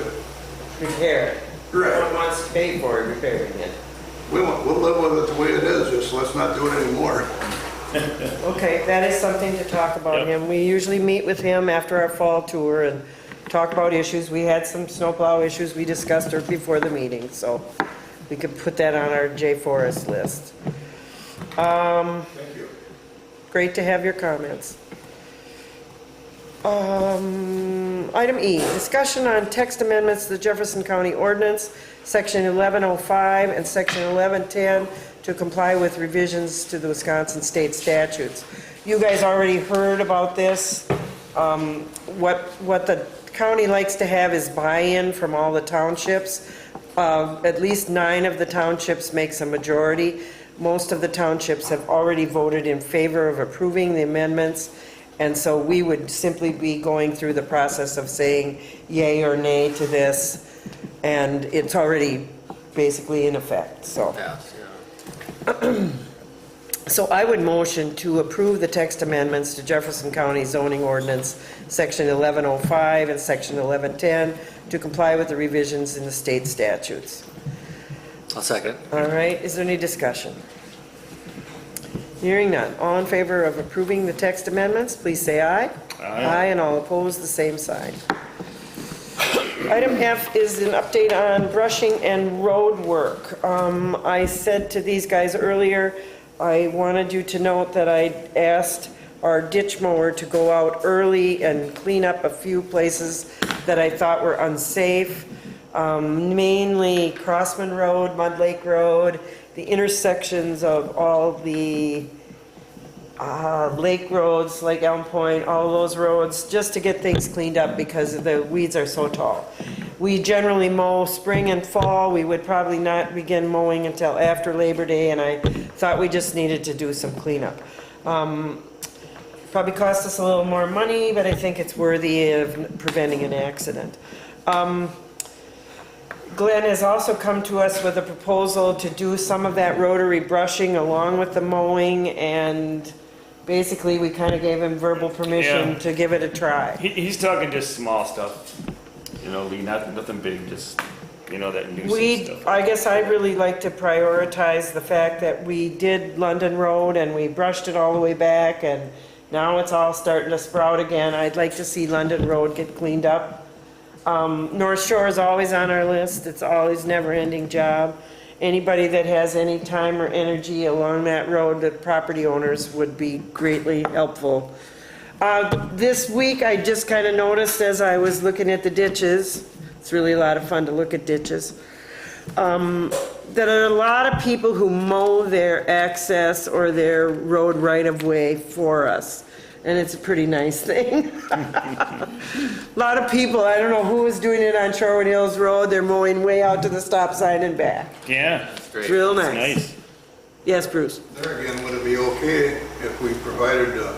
Repair. Right. No one wants to pay for repairing it. We'll live with it the way it is, just let's not do it anymore. Okay, that is something to talk about him. We usually meet with him after our fall tour and talk about issues. We had some snowplow issues we discussed before the meeting, so we could put that on our J Forest list. Thank you. Great to have your comments. Item E, discussion on text amendments to the Jefferson County Ordinance, Section 1105 and Section 1110, to comply with revisions to the Wisconsin state statutes. You guys already heard about this. What the county likes to have is buy-in from all the townships. At least 9 of the townships makes a majority. Most of the townships have already voted in favor of approving the amendments, and so we would simply be going through the process of saying yay or nay to this, and it's already basically in effect, so. Yes, yeah. So I would motion to approve the text amendments to Jefferson County zoning ordinance, Section 1105 and Section 1110, to comply with the revisions in the state statutes. I'll second. All right, is there any discussion? Hearing none. All in favor of approving the text amendments, please say aye. Aye. And all opposed, the same sign. Item F is an update on brushing and road work. I said to these guys earlier, I wanted you to note that I asked our ditch mower to go out early and clean up a few places that I thought were unsafe. Mainly Crossman Road, Mud Lake Road, the intersections of all the lake roads, like Elm Point, all those roads, just to get things cleaned up because the weeds are so tall. We generally mow spring and fall. We would probably not begin mowing until after Labor Day, and I thought we just needed to do some cleanup. Probably cost us a little more money, but I think it's worthy of preventing an accident. Glenn has also come to us with a proposal to do some of that rotary brushing along with the mowing and basically, we kind of gave him verbal permission Yeah. to give it a try. He's talking just small stuff, Lee, nothing big, just, that nuisance stuff. I guess I'd really like to prioritize the fact that we did London Road and we brushed it all the way back and now it's all starting to sprout again. I'd like to see London Road get cleaned up. North Shore is always on our list. It's always never-ending job. Anybody that has any time or energy along that road, the property owners would be greatly helpful. This week, I just kind of noticed as I was looking at the ditches, it's really a lot of fun to look at ditches, that are a lot of people who mow their access or their road right-of-way for us. And it's a pretty nice thing. A lot of people, I don't know who was doing it on Shorewood Hills Road, they're mowing way out to the stop sign and back. Yeah. It's real It's nice. nice. Yes, Bruce? There again, would it be okay if we provided the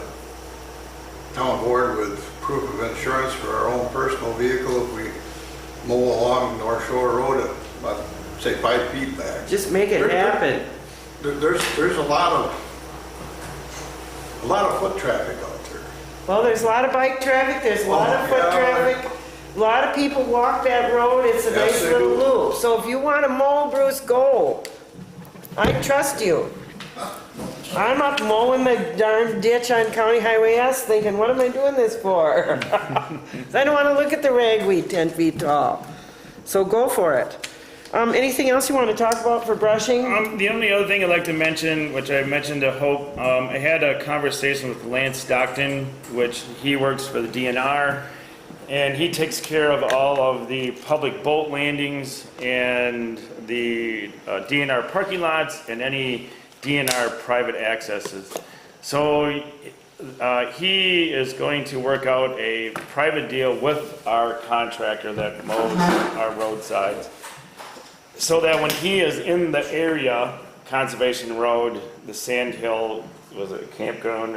town board with proof of insurance for our own personal vehicle if we mow along North Shore Road at, about, say, 5 feet back? Just make it happen. There's a lot of foot traffic out there. Well, there's a lot of bike traffic, there's a lot of foot traffic. A lot of people walk that road, it's a Yes, nice they little do. loop. So if you want to mow, Bruce, go. I trust you. I'm up mowing the darn ditch on County Highway S thinking, what am I doing this for? 'Cause I don't want to look at the ragweed 10 feet tall. So go for it. Anything else you want to talk about for brushing? The only other thing I'd like to mention, which I mentioned to Hope, I had a conversation with Lance Stockton, which he works for the DNR, and he takes care of all of the public boat landings and the DNR parking lots and any DNR private accesses. So he is going to work out a private deal with our contractor that mows our roadsides, so that when he is in the area, Conservation Road, the Sand Hill, was it a campground,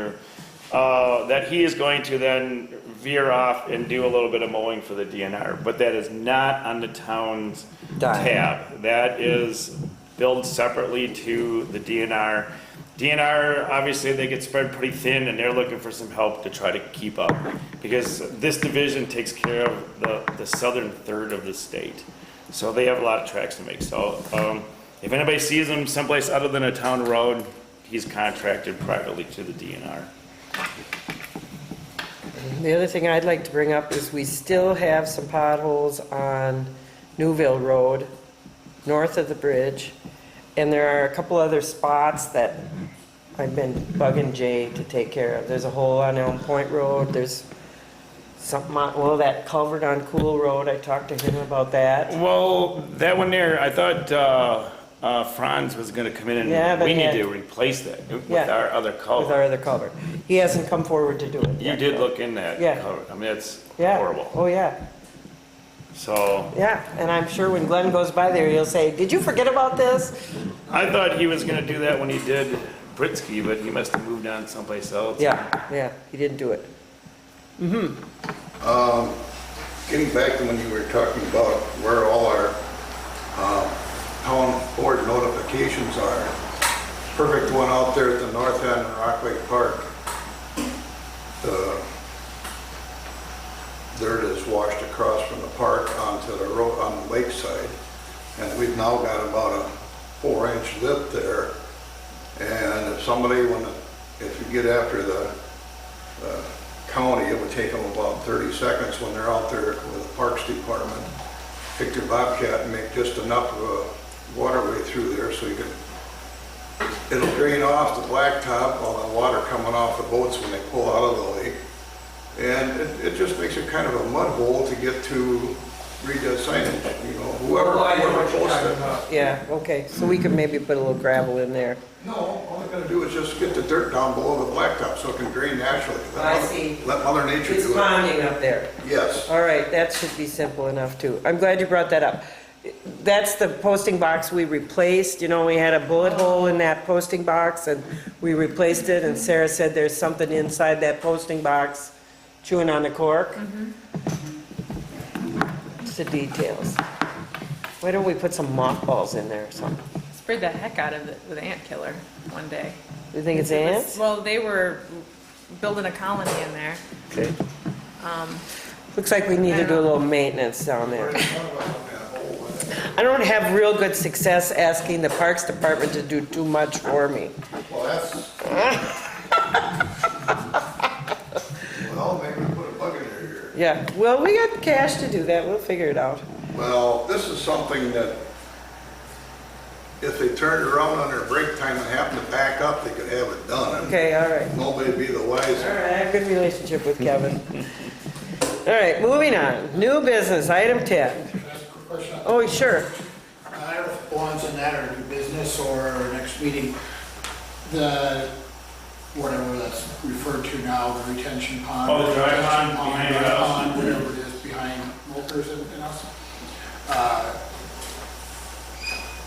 or that he is going to then veer off and do a little bit of mowing for the DNR. But that is not on the town's tab. That is billed separately to the DNR. DNR, obviously, they get spread pretty thin, and they're looking for some help to try to keep up, because this division takes care of the southern third of the state. So they have a lot of tracks to make. So if anybody sees him someplace other than a town road, he's contracted privately to the DNR. The other thing I'd like to bring up is we still have some potholes on Newville Road, north of the bridge. And there are a couple other spots that I've been bugging Jay to take care of. There's a hole on Elm Point Road, there's something, well, that culvert on Cool Road, I talked to him about that. Well, that one there, I thought Franz was gonna come in Yeah, and but we he need had- to replace that with Yeah, our other With culvert. our other culvert. He hasn't come forward to do it You yet. did look in that Yeah. culvert. I mean, it's Yeah. horrible. Oh, yeah. So Yeah, and I'm sure when Glenn goes by there, he'll say, did you forget about this? I thought he was gonna do that when he did Britsky, but he must have moved on someplace else. Yeah, he didn't do it. Getting back to when you were talking about where all our town board notifications are. Perfect one out there at the north end of Rock Lake Park. The dirt is washed across from the park onto the road on the lakeside. And we've now got about a 4-inch lip there. And if somebody, if you get after the county, it would take them about 30 seconds when they're out there with the Parks Department. Pick their bobcat and make just enough of a waterway through there so you can, it'll drain off the blacktop while the water coming off the boats when they pull out of the lake. And it just makes it kind of a mud hole to get to read the signage, whoever posts it. Yeah, okay, so we could maybe put a little gravel in there. No, all they're gonna do is just get the dirt down below the blacktop so it can drain naturally. I see. Let Mother Nature It's do it. ponding up there. Yes. All right, that should be simple enough too. I'm glad you brought that up. That's the posting box we replaced. We had a bullet hole in that posting box and we replaced it, and Sarah said there's something inside that posting box chewing on the cork. It's the details. Why don't we put some mothballs in there or something? Sprayed the heck out of it with ant killer one day. You think it's ants? Well, they were building a colony in there. Okay. Looks like we need to do a little maintenance down there. I don't have real good success asking the Parks Department to do too much for me. Well, that's... Well, maybe put a bug in their ear. Yeah, well, we got cash to do that, we'll figure it out. Well, this is something that if they turned around on their break time and happened to back up, they could have it done. and Okay, all right. Nobody'd be the All wiser. right, I have a good relationship with Kevin. All right, moving on. New business, item 10. Can I ask a quick question? Oh, sure. I don't know if it belongs in that or new business or next meeting. The, whatever that's referred to now, the retention pond. Oh, the dry retention pond behind your dry house? pond, whatever it is behind Mulkers and us.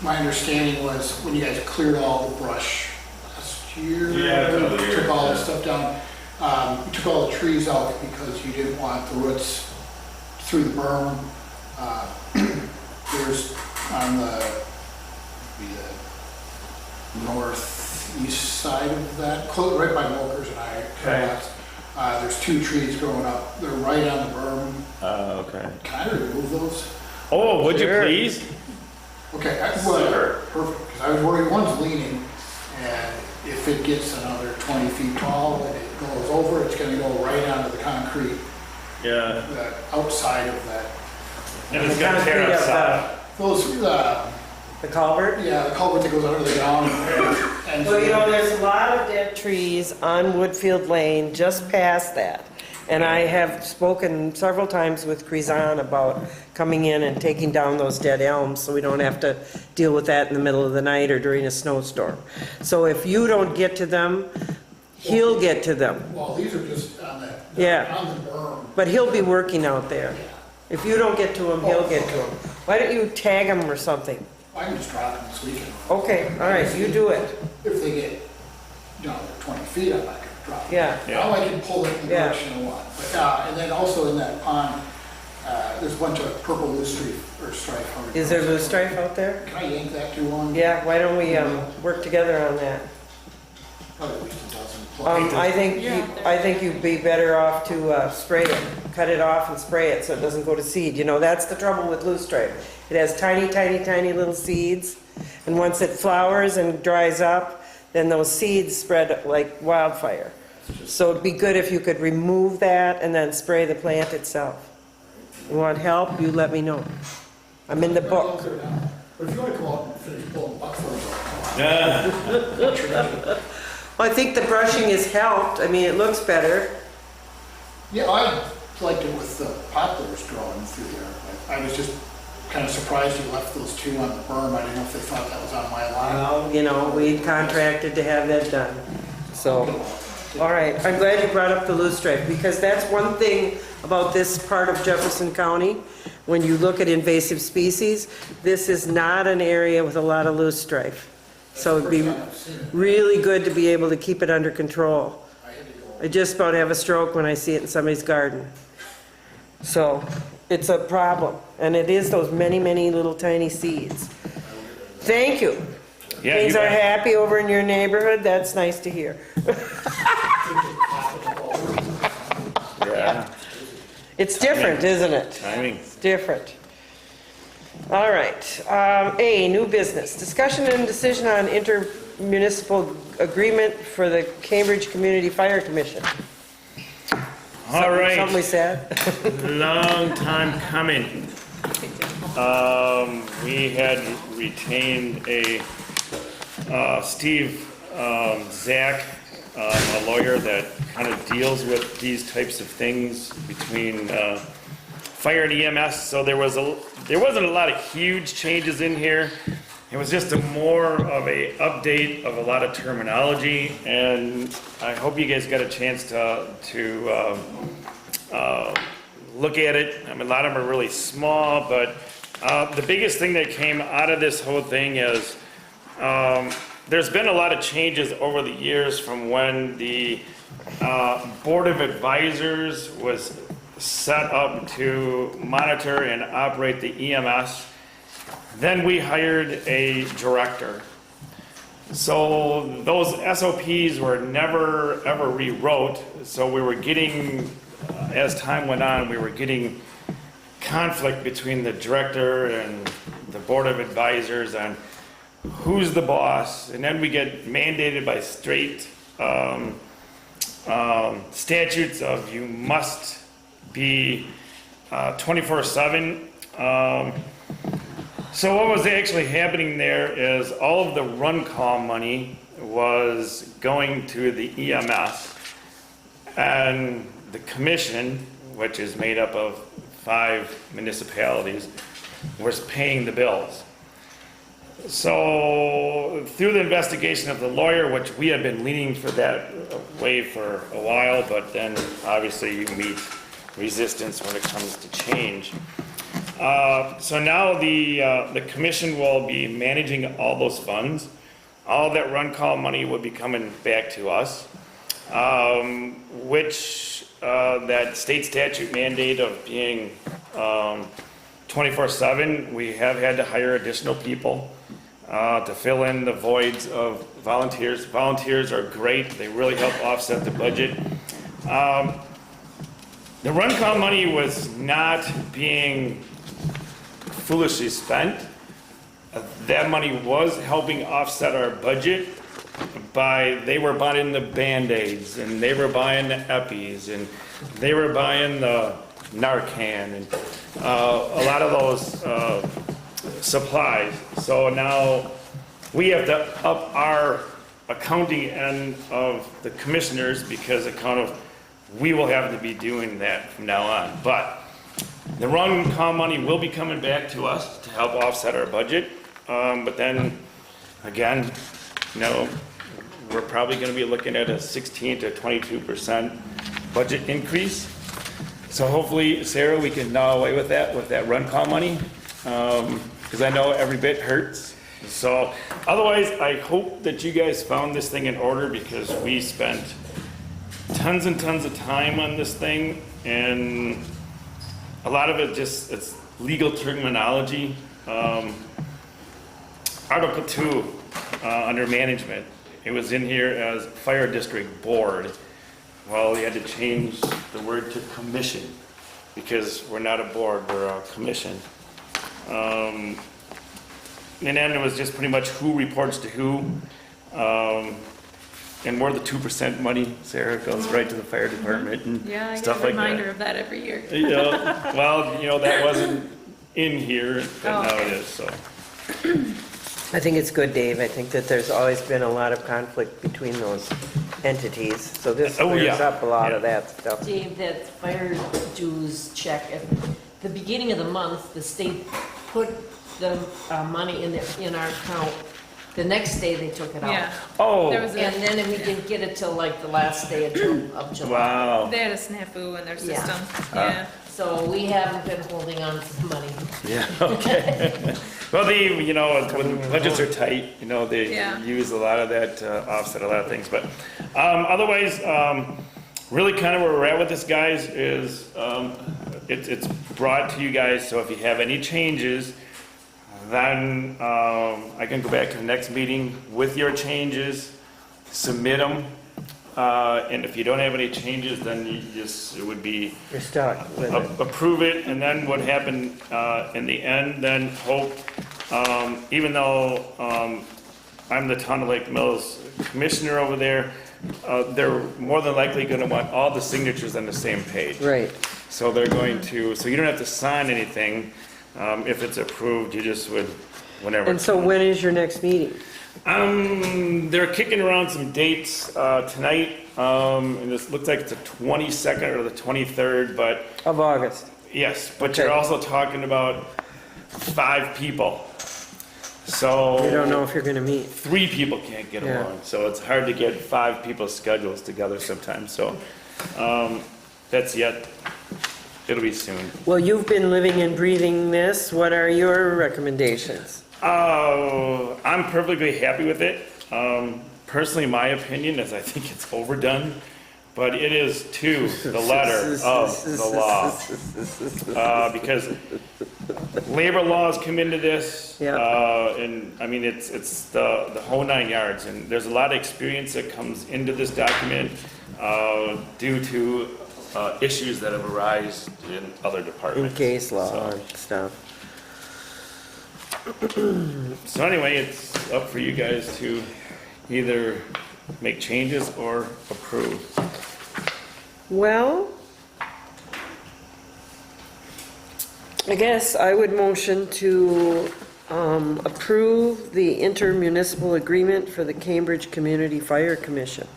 My understanding was when you guys cleared all the brush last year. Yeah, a couple of years, took all the yeah. stuff down. You took all the trees out because you didn't want the roots through the berm. There's on the northeast side of that, right by Mulkers and I. There's 2 trees growing up. They're right on the berm. Okay. Can I remove those? Oh, would you Sure. please? Okay, well, perfect, because I was worried one's leaning, and if it gets another 20 feet tall and it goes over, it's gonna go right onto the concrete, Yeah. the outside of that. And it's The gonna tear concrete us of out. Those, The culvert? yeah, the culvert that goes under the ground. And Well, you know, there's a lot of dead trees on Woodfield Lane, just past that. And I have spoken several times with Krizan about coming in and taking down those dead elms, so we don't have to deal with that in the middle of the night or during a snowstorm. So if you don't get to them, he'll get to them. Well, these are just on the, Yeah. on the berm. But he'll be working out there. If you don't get to him, he'll get to him. Why don't you tag him or something? I can just drop them this weekend. Okay, all right, you do it. If they get, 20 feet, I'm not gonna drop them. Yeah. Now I can pull it in the Yeah. direction I want. But, and then also in that pond, there's a bunch of purple loosestrife or stripe. however you Is there pronounce it. loosestrife out there? Can I yank that to one? Yeah, why don't we work together on that? Probably at least a dozen. I think you'd be better off to spray it, cut it off and spray it so it doesn't go to seed. You know, that's the trouble with loosestrife. It has tiny, tiny, tiny little seeds, and once it flowers and dries up, then those seeds spread like wildfire. So it'd be good if you could remove that and then spray the plant itself. You want help, you let me know. I'm in the book. But if you want to come out and finish pulling buckthorns off. Yeah. Well, I think the brushing has helped. I mean, it looks better. Yeah, I liked it with the poplars growing through there. I was just kind of surprised you left those 2 on the berm. I didn't know if they thought that was on my line. Well, you know, we contracted to have that done. So, all right, I'm glad you brought up the loosestrife, because that's one thing about this part of Jefferson County. When you look at invasive species, this is not an area with a lot of loosestrife. So it'd be really good to be able to keep it under control. I just about have a stroke when I see it in somebody's garden. So it's a problem, and it is those many, many little tiny seeds. Thank you. Yeah, Things you are bet. happy over in your neighborhood, that's nice to hear. Yeah. It's different, isn't it? Timing. It's different. All right, A, new business. Discussion and decision on inter-municipal agreement for the Cambridge Community Fire Commission. All right. Something we said? Long time coming. We had retained a Steve Zach, a lawyer that kind of deals with these types of things between fire and EMS. So there wasn't a lot of huge changes in here. It was just a more of a update of a lot of terminology, and I hope you guys got a chance to look at it. I mean, a lot of them are really small, but the biggest thing that came out of this whole thing is there's been a lot of changes over the years from when the Board of Advisors was set up to monitor and operate the EMS. Then we hired a director. So those SOPs were never, ever rewrote, so we were getting, as time went on, we were getting conflict between the director and the board of advisors on who's the boss, and then we get mandated by straight statutes of you must be 24/7. So what was actually happening there is all of the run call money was going to the EMS, and the commission, which is made up of 5 municipalities, was paying the bills. So through the investigation of the lawyer, which we had been leaning for that way for a while, but then obviously you meet resistance when it comes to change. So now the commission will be managing all those funds. All that run call money will be coming back to us, which that state statute mandate of being 24/7, we have had to hire additional people to fill in the voids of volunteers. Volunteers are great. They really help offset the budget. The run call money was not being foolishly spent. That money was helping offset our budget they were buying the Band-Aids, and they were buying the Eppies, and they were buying the Narcan, and a lot of those supplies. So now we have to up our accounting end of the commissioners because we will have to be doing that from now on. But the run call money will be coming back to us to help offset our budget. But then, again, we're probably going to be looking at a 16 to 22% budget increase. So hopefully, Sarah, we can gnaw away with that run call money, because I know every bit hurts. So otherwise, I hope that you guys found this thing in order, because we spent tons and tons of time on this thing, and a lot of it it's legal terminology. Article 2, under management, it was in here as fire district board. Well, we had to change the word to commission, because we're not a board, we're a commission. And then it was just pretty much who reports to who. And more the 2% money, Sarah, goes right to the fire department and Yeah, I get stuff a like that. reminder of that every year. Yeah, well, that wasn't in here, but Oh, now okay. it is, so. I think it's good, Dave. I think that there's always been a lot of conflict between those entities, so this clears up a lot of that stuff. Dave, that fire dues check, at the beginning of the month, the state put the money in our account. The next day, they took it out. Yeah. Oh. There was a- And then we didn't get it till like the last day of July. Wow. They had a snafu in their Yeah. system. Yeah. So we haven't been holding on to the money. Yeah, okay. Well, when budgets are tight, they Yeah. use a lot of that to offset a lot of things. But otherwise, really kind of where we're at with this, guys, is it's brought to you guys, so if you have any changes, then I can go back to the next meeting with your changes, submit them, and if you don't have any changes, then it would be You're stuck with it. approve it, and then what happened in the end, then hope, even though I'm the Town of Lake Mills commissioner over there, they're more than likely going to want all the signatures on the same page. Right. So they're going to, so you don't have to sign anything. If it's approved, you just would, whenever. And so when is your next meeting? They're kicking around some dates tonight, and this looks like it's the 22nd or the 23rd, but Of August. yes, but Okay. you're also talking about 5 people. So You don't know if you're going to meet. 3 people can't get Yeah. along, so it's hard to get 5 people's schedules together sometimes. So that's yet. It'll be soon. Well, you've been living and breathing this. What are your recommendations? I'm perfectly happy with it. Personally, my opinion is I think it's overdone, but it is to the letter of the law. Because labor laws come into this. Yeah. And I mean, it's the whole 9 yards. And there's a lot of experience that comes into this document due to issues that have arisen in other In departments. case law So- and stuff. So anyway, it's up for you guys to either make changes or approve. Well, I guess I would motion to approve the inter-municipal agreement for the Cambridge Community Fire Commission.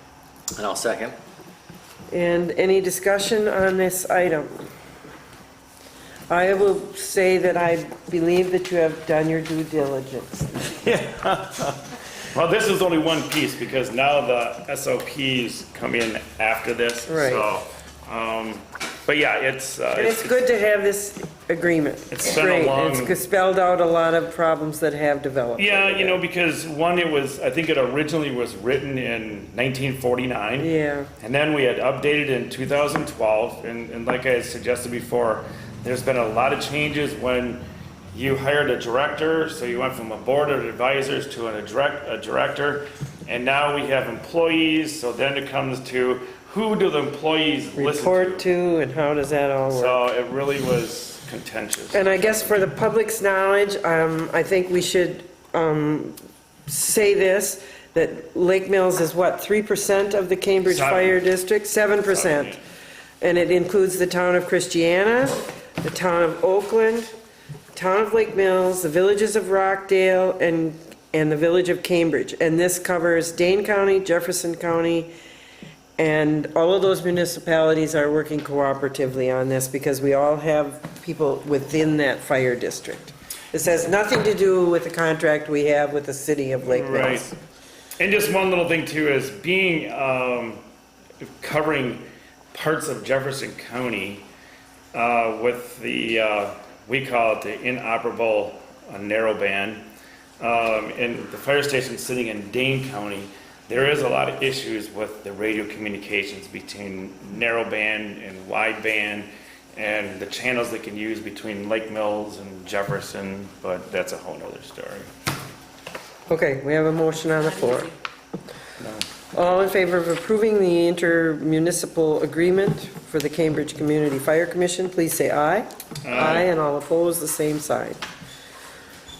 And I'll second. And any discussion on this item? I will say that I believe that you have done your due diligence. Well, this is only one piece because now the SOPs come in after this. Right. So, but yeah, it's. And it's good to have this agreement. It's been a great. long- It's spelled out a lot of problems that have developed. Yeah, you know, because one, I think it originally was written in 1949. Yeah. And then we had updated in 2012. And like I had suggested before, there's been a lot of changes when you hired a director. So you went from a board of advisors to a director. And now we have employees. So then it comes to who do the employees listen Report to, and how does that all work? So it really was contentious. And I guess for the public's knowledge, I think we should say this, that Lake Mills is what, 3% of the Cambridge 7. Fire District? 7%. And it includes the town of Christiana, the town of Oakland, the town of Lake Mills, the villages of Rockdale, and the village of Cambridge. And this covers Dane County, Jefferson County, and all of those municipalities are working cooperatively on this because we all have people within that fire district. This has nothing to do with the contract we have with the city of Lake Mills. Right. And just one little thing too is being, covering parts of Jefferson County with the, we call it the inoperable narrowband. And the fire station sitting in Dane County, there is a lot of issues with the radio communications between narrowband and wideband and the channels they can use between Lake Mills and Jefferson, but that's a whole nother story. Okay, we have a motion on the floor. All in favor of approving the intermunicipal agreement for the Cambridge Community Fire Commission, please say aye. Aye, and all opposed, the same side.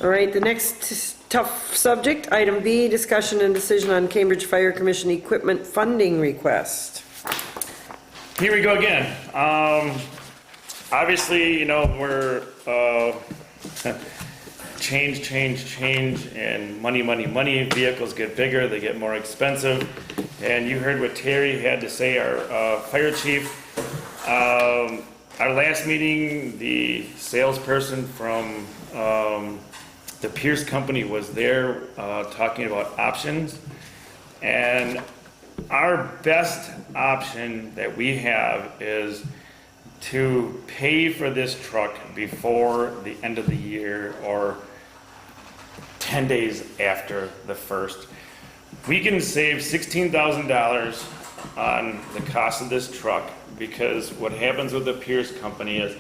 All right, the next tough subject, item B, discussion and decision on Cambridge Fire Commission equipment funding request. Here we go again. Obviously, you know, we're change, and money. Vehicles get bigger, they get more expensive. And you heard what Terry had to say, our fire chief. Our last meeting, the salesperson from the Pierce Company was there talking about options. And our best option that we have is to pay for this truck before the end of the year or 10 days after the first. We can save $16,000 on the cost of this truck because what happens with the Pierce Company is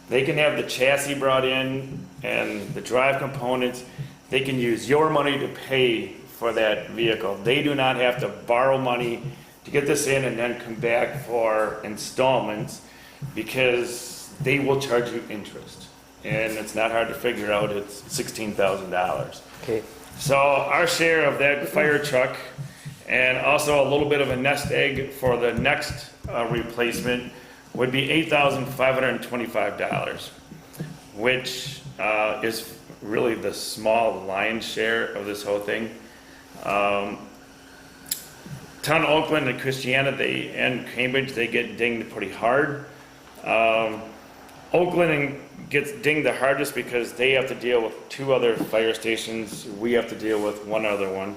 they can have the chassis brought in and the drive components. They can use your money to pay for that vehicle. They do not have to borrow money to get this in and then come back for installments because they will charge you interest. And it's not hard to figure out, it's $16,000. Okay. So our share of that fire truck and also a little bit of a nest egg for the next replacement would be $8,525, which is really the small lion's share of this whole thing. Town of Oakland and Christiana and Cambridge, they get dinged pretty hard. Oakland gets dinged the hardest because they have to deal with 2 other fire stations. We have to deal with 1 other one.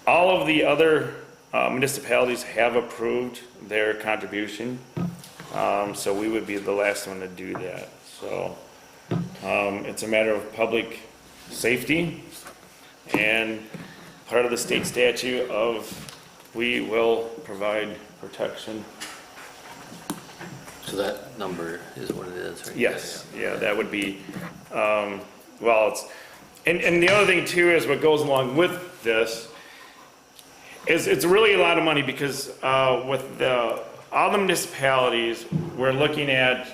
All of the other municipalities have approved their contribution, so we would be the last one to do that. So it's a matter of public safety and part of the state statute of we will provide protection. So that number is what it is, right? Yes, yeah, that would be, well, and the other thing too is what goes along with this is it's really a lot of money because with all the municipalities, we're looking at,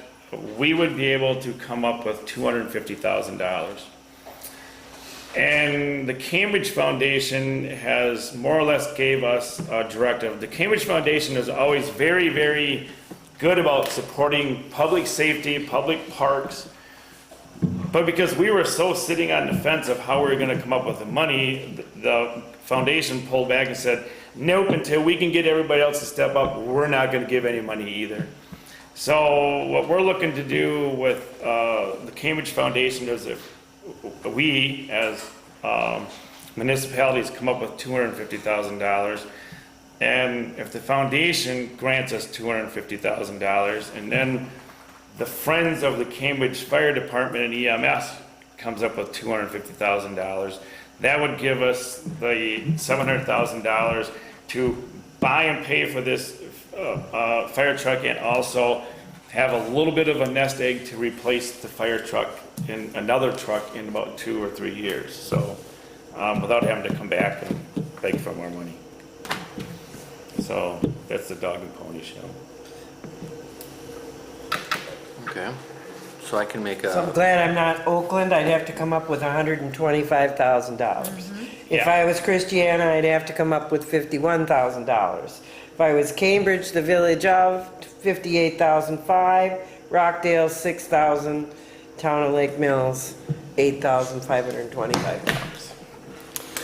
we would be able to come up with $250,000. And the Cambridge Foundation has more or less gave us a directive. The Cambridge Foundation is always very, very good about supporting public safety, public parks. But because we were so sitting on the fence of how we were gonna come up with the money, the foundation pulled back and said, nope, until we can get everybody else to step up, we're not gonna give any money either. So what we're looking to do with the Cambridge Foundation is if we, as municipalities, come up with $250,000, and if the foundation grants us $250,000, and then the Friends of the Cambridge Fire Department and EMS comes up with $250,000, that would give us the $700,000 to buy and pay for this fire truck, and also have a little bit of a nest egg to replace the fire truck in another truck in about 2 or 3 years. So without having to come back and beg for more money. So that's the dog and pony show. Okay, so I can make So I'm a, glad I'm not Oakland, I'd have to come up with $125,000. If Yeah. I was Christiana, I'd have to come up with $51,000. If I was Cambridge, the village of, $58,500, Rockdale, $6,000, Town of Lake Mills, $8,525.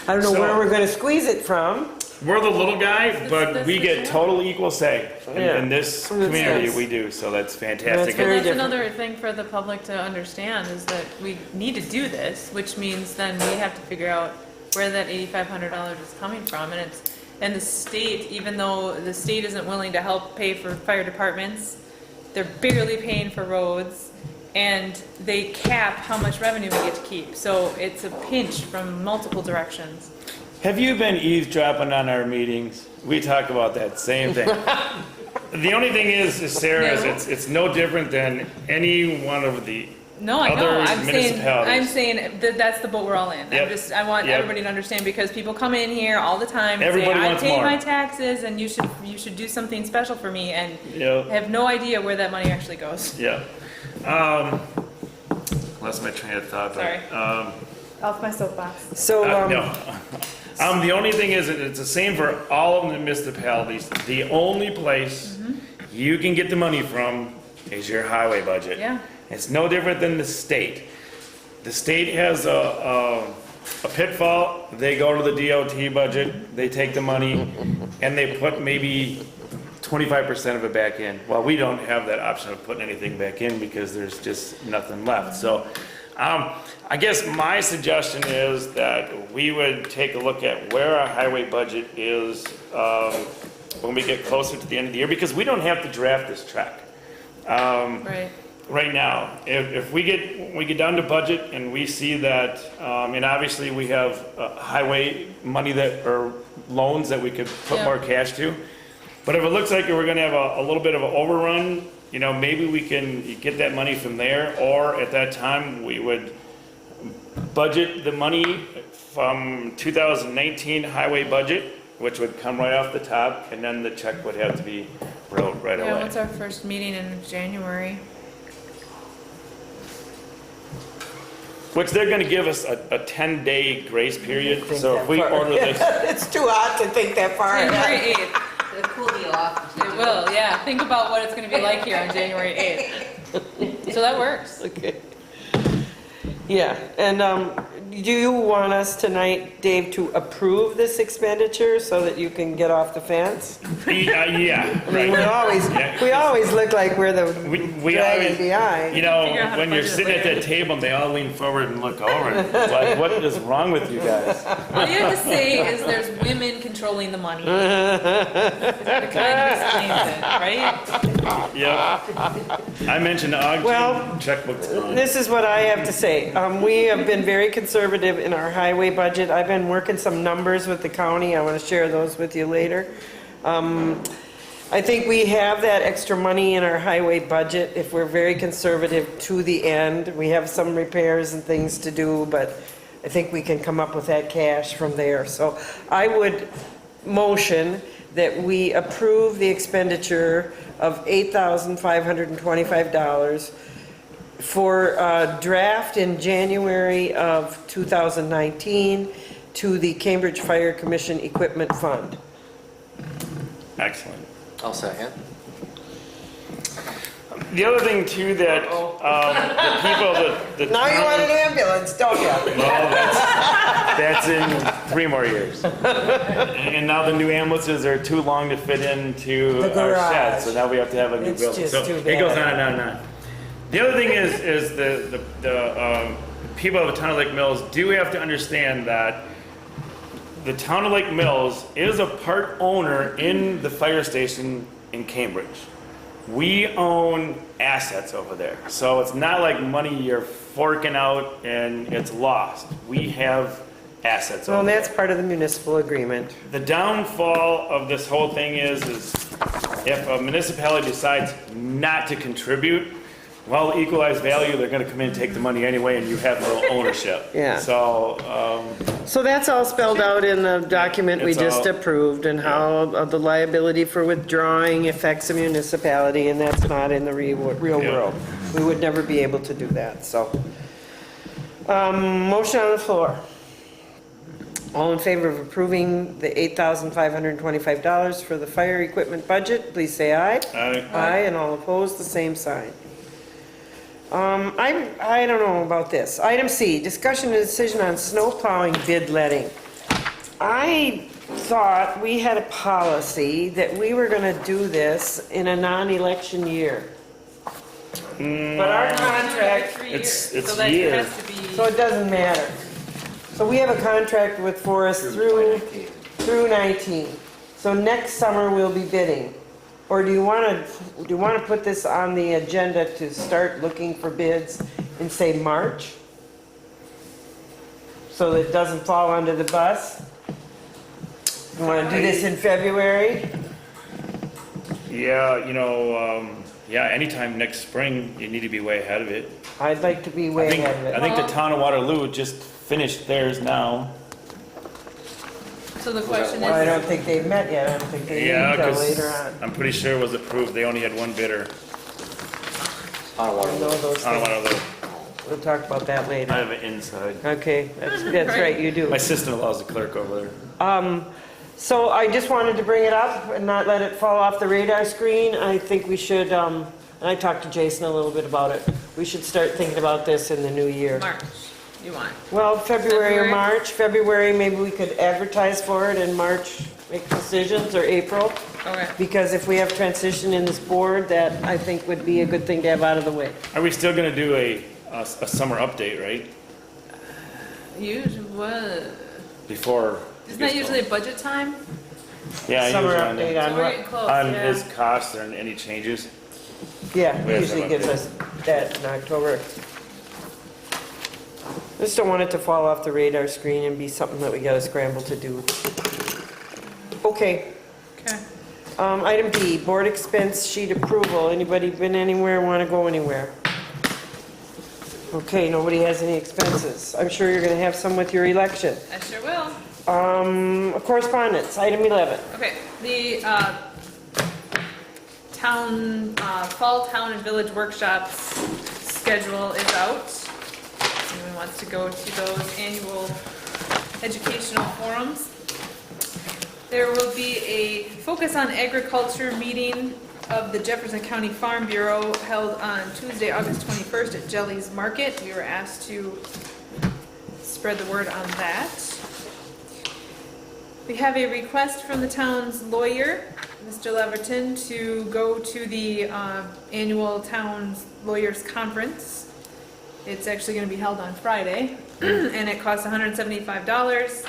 I don't know where we're gonna squeeze it from. We're the little guy, but This we is get it. total equal say Yeah. in this Well, that's community. nice. We do, so that's That's fantastic. very That's different. another thing for the public to understand, is that we need to do this, which means then we have to figure out where that $8,500 is coming from, and the state, even though the state isn't willing to help pay for fire departments, they're barely paying for roads, and they cap how much revenue we get to keep, so it's a pinch from multiple directions. Have you been eavesdropping on our meetings? We talk about that same thing. The only thing is Sarah, is No. it's no different than any one of the No, I know, other I'm municipalities. saying that that's the boat we're all in. Yep. I want Yep. everybody to understand, because people come in here all the time and Everybody say, I wants pay more." my taxes and you should do something special for me, and Yeah. have no idea where that money actually goes. Yeah. Lost my train of thought. but, Sorry. Um, Off my soapbox. So, no. The only thing is, that it's the same for all of the municipalities. The only place you can get the money from is your highway budget. Yeah. It's no different than the state. The state has a pitfall. They go to the DOT budget, they take the money, and they put maybe 25% of it back in. Well, we don't have that option of putting anything back in because there's just nothing left. So I guess my suggestion is that we would take a look at where our highway budget is when we get closer to the end of the year, because we don't have to draft this track. Right. Right now, if we get down to budget and we see that, and obviously we have highway money or loans that we could put Yeah. more cash to, but if it looks like we're gonna have a little bit of an overrun, maybe we can get that money from there, or at that time, we would budget the money from 2019 highway budget, which would come right off the top, and then the check would have to be wrote right Yeah, away. what's our first meeting in January? Which they're gonna give us a 10-day grace period, Think so that if we far. order this, It's too hot to think that far ahead. January 8th. It'll cool you off. It will, yeah. Think about what it's gonna be like here on January 8th. So that works. Okay. Yeah, and do you want us tonight, Dave, to approve this expenditure so that you can get off the fence? yeah, I mean, right. we always look like we're the We dragging always, behind. Figure out how to when you're budget it sitting at later. that table, and they all lean forward and look over, and it's like, what is wrong with you guys? All you have to say is there's women controlling the money. It kind of explains it, right? Yep. I mentioned the auction, Well, checkbook's gone. This is what I have to say. We have been very conservative in our highway budget. I've been working some numbers with the county. I want to share those with you later. I think we have that extra money in our highway budget if we're very conservative to the end. We have some repairs and things to do, but I think we can come up with that cash from there. So I would motion that we approve the expenditure of $8,525 for draft in January of 2019 to the Cambridge Fire Commission Equipment Fund. Excellent. I'll second. The other thing too that, the people that. Now you want an ambulance, don't you? Well, that's in 3 more years. And now the new ambulances are too long to fit into The our garage. shed, so now we have to have a new It's building. just So too it goes on bad. and on and on. The other thing is the people of the town of Lake Mills do have to understand that the town of Lake Mills is a part owner in the fire station in Cambridge. We own assets over there. So it's not like money you're forking out and it's lost. We have assets Well, over that's there. part of the municipal agreement. The downfall of this whole thing is if a municipality decides not to contribute, well, equalized value, they're gonna come in and take the money anyway and you have no ownership. Yeah. So, So that's all spelled out in the document we It's just all- approved, and how the liability for withdrawing affects a municipality, and that's not in the real Yeah. world. We would never be able to do that, so. Motion on the floor. All in favor of approving the $8,525 for the fire equipment budget, please say aye. Aye, and all opposed, the same sign. I don't know about this. Item C, discussion and decision on snow plowing bid letting. I thought we had a policy that we were gonna do this in a non-election year. But our contract, It's So that year. has to be. so it doesn't matter. So we have a contract with Forest through 19. So next summer we'll be bidding. Or do you want to put this on the agenda to start looking for bids in, say, March? So that it doesn't fall under the bus? You want to do this in February? Yeah, yeah, anytime next spring, you need to be way ahead of it. I'd like to be I way think, ahead of I it. think the town of Waterloo just finished theirs now. So the question Well, I is, don't think they've met yet. I don't think they Yeah, meet until 'cause later on. I'm pretty sure it was approved. They only had one bidder. I don't want I to know those Town of things. Waterloo. We'll talk about that I later. have it inside. Okay, that's right, you do. My sister-in-law's the clerk over there. So I just wanted to bring it up and not let it fall off the radar screen. I think we should, and I talked to Jason a little bit about it, we should start thinking about this in the new year. March, you want? Well, February or February? March. February, maybe we could advertise for it, in March, make decisions, or April. Okay. Because if we have transition in this board, that I think would be a good thing to have out of the way. Are we still gonna do a summer update, right? Usually, what? Before. it Isn't that gets usually a going. budget time? Yeah, Summer usually on update the- on So we're what? getting close, on yeah. his costs and any changes. Yeah, We have usually some gives update. us that in October. Just don't want it to fall off the radar screen and be something that we gotta scramble to do. Okay. Okay. Item B, board expense sheet approval. Anybody been anywhere, want to go anywhere? Okay, nobody has any expenses. I'm sure you're going to have some with your election. I sure will. Correspondence, item 11. Okay, the fall town and village workshops schedule is out. If anyone wants to go to those annual educational forums. There will be a focus on agriculture meeting of the Jefferson County Farm Bureau held on Tuesday, August 21st at Jelly's Market. We were asked to spread the word on that. We have a request from the town's lawyer, Mr. Leverton, to go to the annual town's lawyers conference. It's actually going to be held on Friday, and it costs $175.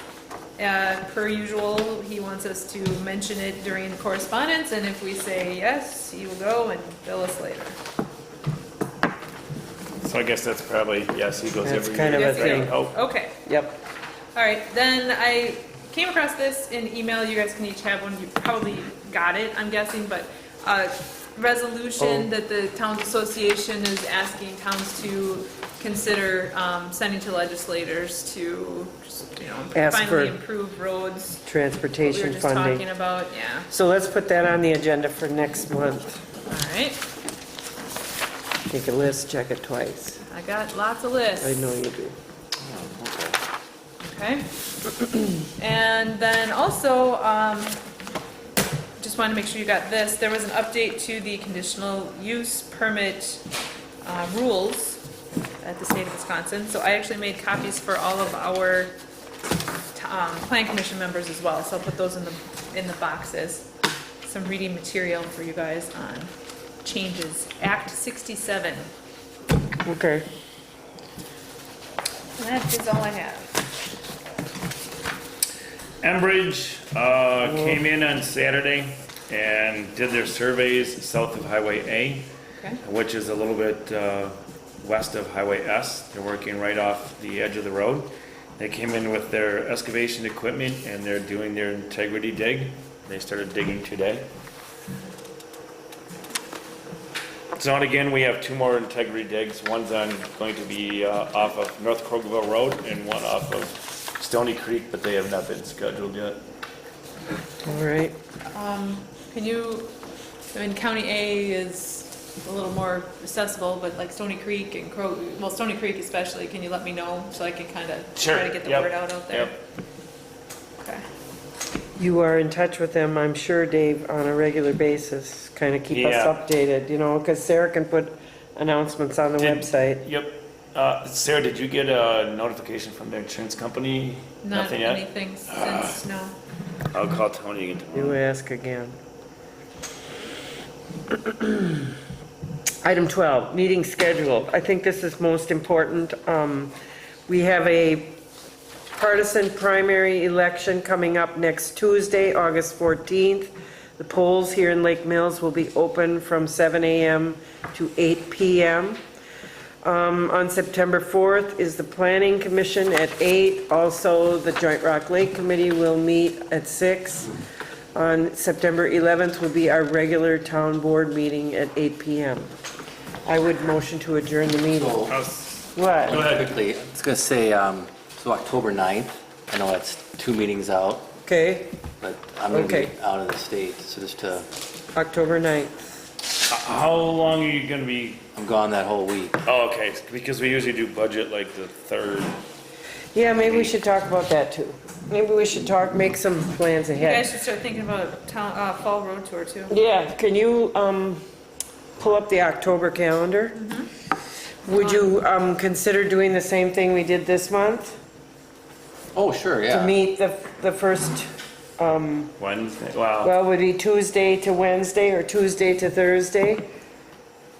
Per usual, he wants us to mention it during the correspondence, and if we say yes, he will go and bill us later. So I guess that's probably, yes, he goes That's every kind year. of a thing. Oh, Okay, Yep. all right, then I came across this in email. You guys can each have one. You probably got it, I'm guessing, but resolution that the Towns Association is asking towns to consider sending to legislators to, just, Ask finally for improve roads. What we Transportation were just funding. talking about, yeah. So let's put that on the agenda for next month. All right, Take a list, check it twice. I got lots of lists. I know you do. Okay. And then also, just want to make sure you got this. There was an update to the conditional use permit rules at the state of Wisconsin. So I actually made copies for all of our plan commission members as well. So I'll put those in the boxes. Some reading material for you guys on changes. Act 67. Okay. And that is all I have. Enbridge came in on Saturday and did their surveys south of Highway A, Okay. which is a little bit west of Highway S. They're working right off the edge of the road. They came in with their excavation equipment and they're doing their integrity dig. They started digging today. So and again, we have 2 more integrity digs. One's going to be off of North Crogville Road and one off of Stony Creek, but they have not been scheduled yet. All right. Can you, County A is a little more accessible, but like Stony Creek and Stony Creek especially, can you let me know so I can kind of Sure. try to get the Yep. word out there? Yep. Okay. You are in touch with them, I'm sure, Dave, on a regular basis. Kind of keep us Yeah. updated, because Sarah can put announcements on the website. Yep. Sarah, did you get a notification from the insurance company? Not Nothing yet? anything since, no. I'll call Tony again tomorrow. You ask again. Item 12, meeting schedule. I think this is most important. We have a partisan primary election coming up next Tuesday, August 14th. The polls here in Lake Mills will be open from 7 a.m. to 8 p.m. On September 4th is the Planning Commission at 8. Also, the Joint Rock Lake Committee will meet at 6. On September 11th will be our regular town board meeting at 8 p.m. I would motion to adjourn the meeting. What? Go ahead. Quickly, I was going to say, so October 9th, I know that's 2 meetings out, Okay, but I'm going to Okay. be out of the state, so just to, October 9th. How long are you gonna be? I'm gone that whole week. Oh, okay, because we usually do budget like the 3rd. Yeah, maybe we should talk about that too. Maybe we should make some plans You ahead. guys should start thinking about fall road tour too. Yeah, can you pull up the October calendar? Would you consider doing the same thing we did this month? Oh, sure, To yeah. meet the first, Wednesday, wow. well, would it be Tuesday to Wednesday or Tuesday to Thursday?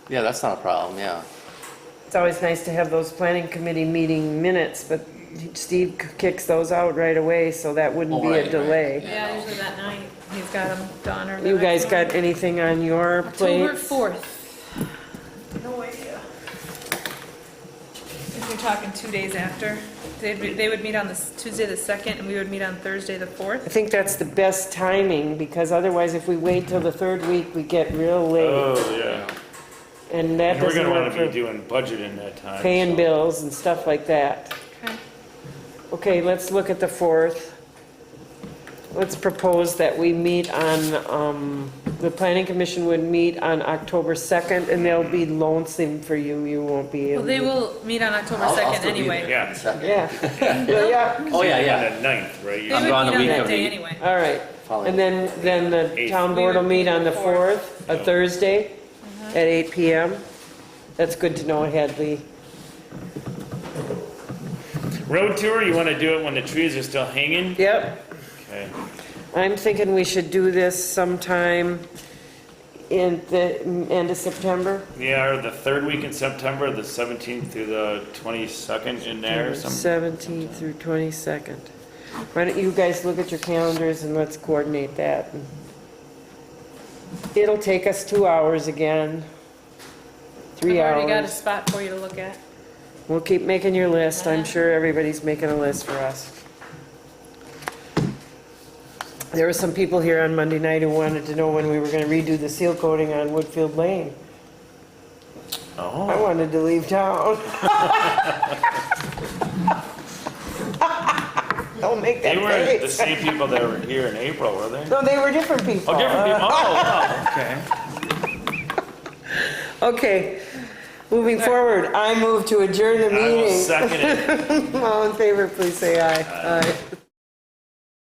Yeah, that's not a problem, yeah. It's always nice to have those planning committee meeting minutes, but Steve kicks those out right away, so that wouldn't Oh, be right, a delay. right. Yeah, usually that night, he's got them done or. the You guys next one. got anything on your plate? October 4th. No idea. If you're talking 2 days after, they would meet on Tuesday the 2nd, and we would meet on Thursday the 4th. I think that's the best timing, because otherwise if we wait till the 3rd week, we get real late. Oh, yeah. And that We're doesn't gonna work wanna be for doing budget in that time. paying so- bills and stuff like that. Okay. Okay, let's look at the 4th. Let's propose that we meet on, the planning commission would meet on October 2nd, and they'll be lonesome for you, you won't be Well, able they to. will meet on October I'll 2nd still be anyway. there. Yeah. Second. Yeah, well, yeah, Oh, yeah, On yeah. the 9th, right? They I'm would gone meet the on week that of day the- anyway. all right. Following. And then the Eighth. town board will meet on the 4th, a Yeah. Thursday, at 8 p.m. That's good to know ahead, Lee. Road tour, you wanna do it when the trees are still hanging? Yep. Okay. I'm thinking we should do this sometime in the end of September. Yeah, or the 3rd week in September, the 17th through the 22nd in there or something. 17th through 22nd. Why don't you guys look at your calendars and let's coordinate that. It'll take us 2 hours again, 3 I've already got a hours. spot for you to look at. We'll keep making your list. I'm sure everybody's making a list for us. There were some people here on Monday night who wanted to know when we were going to redo the seal coating on Woodfield Lane. I Oh, wanted to leave town. Don't make that they weren't the face. same people that were here in April, were they? No, they were different people. Oh, different people, oh, wow, okay. Okay, moving forward, I move to adjourn the I will meeting. second it. All in favor, please say aye. Aye.